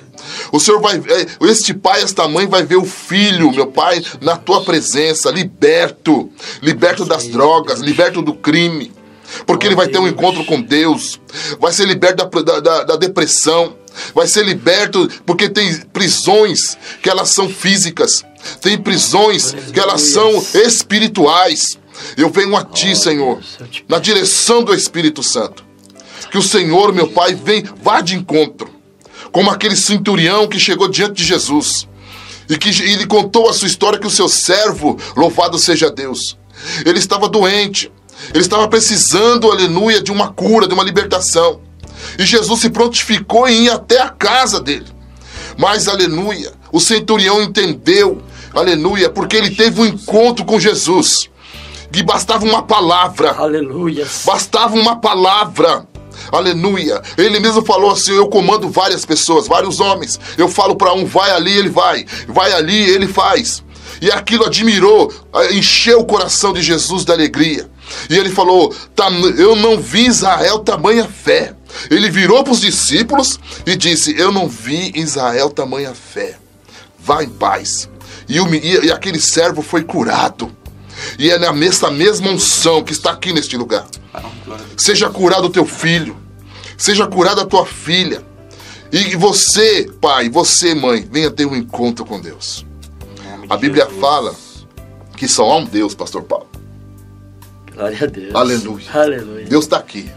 O Senhor vai, este pai, esta mãe vai ver o filho, meu Pai, na tua presença, liberto das drogas, liberto do crime. Porque ele vai ter um encontro com Deus, vai ser liberto da depressão, vai ser liberto porque tem prisões que elas são físicas, tem prisões que elas são espirituais. Eu venho a Ti, Senhor, na direção do Espírito Santo. Que o Senhor, meu Pai, vá de encontro, como aquele centurião que chegou diante de Jesus e que ele contou a sua história, que o seu servo, louvado seja Deus, ele estava doente. Ele estava precisando, aleluia, de uma cura, de uma libertação. E Jesus se prontificou em ir até a casa dele. Mas, aleluia, o centurião entendeu, aleluia, porque ele teve um encontro com Jesus. E bastava uma palavra. Aleluia. Bastava uma palavra Aleluia. Ele mesmo falou assim, eu comando várias pessoas, vários homens. Eu falo para um, vai ali, ele vai. Vai ali, ele faz. E aquilo admirou, encheu o coração de Jesus de alegria. E ele falou, eu não vi em Israel tamanha fé. Ele virou para os discípulos e disse, eu não vi em Israel tamanha fé. Vá em paz. E aquele servo foi curado. E é nessa mesma unção que está aqui neste lugar. Seja curado o teu filho. Seja curada a tua filha. E você, pai, você, mãe, venha ter um encontro com Deus. A Bíblia fala que só há um Deus, pastor Paulo. Glória a Deus. Aleluia. Aleluia. Deus está aqui.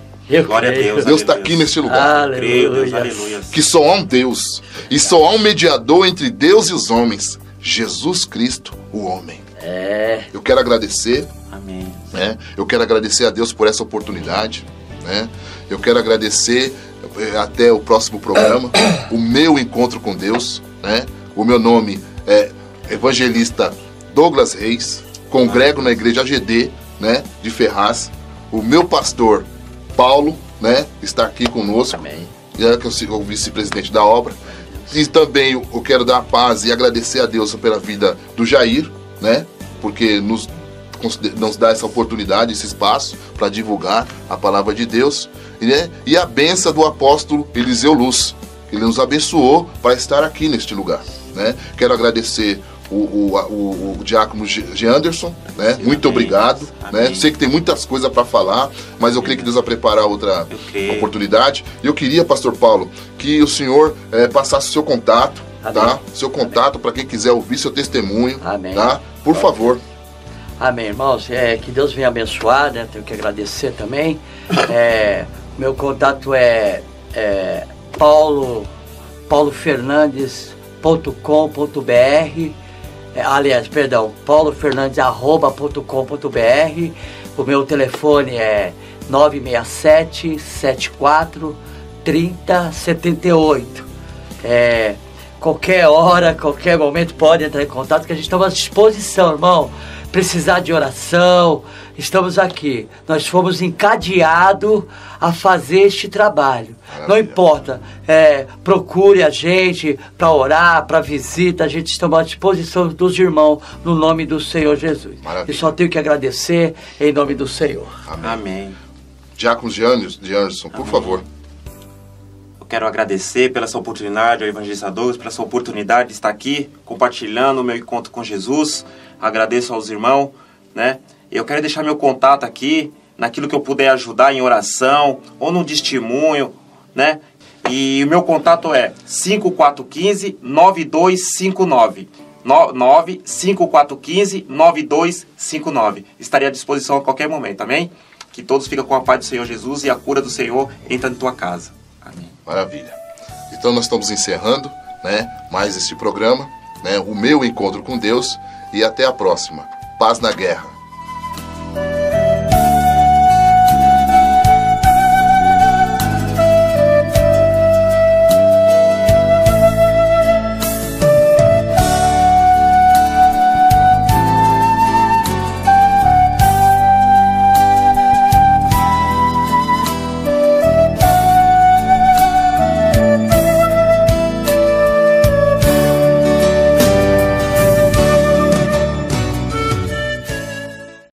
Glória a Deus. Deus está aqui neste lugar. Aleluia. Deus, aleluia. Que só há um Deus. E só há um mediador entre Deus e os homens. Jesus Cristo, o homem. Eu quero agradecer. Amém. Eu quero agradecer a Deus por essa oportunidade. Eu quero agradecer até o próximo programa. O meu encontro com Deus. O meu nome é Evangelista Douglas Reis. Congrego na igreja AGD, de Ferraz. O meu pastor Paulo, está aqui conosco. Amém. Que eu sou o vice-presidente da obra. E também eu quero dar paz e agradecer a Deus pela vida do Jair, porque nos dá essa oportunidade, esse espaço para divulgar a palavra de Deus, e a bênção do apóstolo Eliseu Luz, que ele nos abençoou para estar aqui neste lugar. Quero agradecer o diácono Anderson, muito obrigado. Sei que tem muitas coisas para falar, mas eu creio que Deus vai preparar outra oportunidade. E eu queria, pastor Paulo, que o senhor passasse o seu contato, tá? Seu contato para quem quiser ouvir seu testemunho. Amém. Tá? Por favor. Amém, irmãos. Que Deus venha abençoar, Tenho que agradecer também. Meu contato é paulofernandes.com.br. paulofernandes@.com.br. O meu telefone é 967-74-3078. Qualquer hora, qualquer momento pode entrar em contato, que a gente está à disposição, irmão. Precisar de oração, estamos aqui. Nós fomos encadeados a fazer este trabalho. Maravilha. Não importa, procure a gente para orar, para visita, a gente está à disposição dos irmãos no nome do Senhor Jesus. Maravilha. E só tenho que agradecer em nome do Senhor. Amém. Diácono de Anderson, por favor. Eu quero agradecer pela essa oportunidade, ao Evangelista Douglas, pela essa oportunidade de estar aqui compartilhando o meu encontro com Jesus. Agradeço aos irmãos, Eu quero deixar meu contato aqui, naquilo que eu puder ajudar em oração ou no testemunho, E o meu contato é 5415-9259. 5415-9259. Estarei à disposição a qualquer momento, amém? Que todos fiquem com a paz do Senhor Jesus e a cura do Senhor entra na tua casa. Amém. Maravilha. Então nós estamos encerrando, mais este programa, o meu encontro com Deus, e até a próxima. Paz na guerra.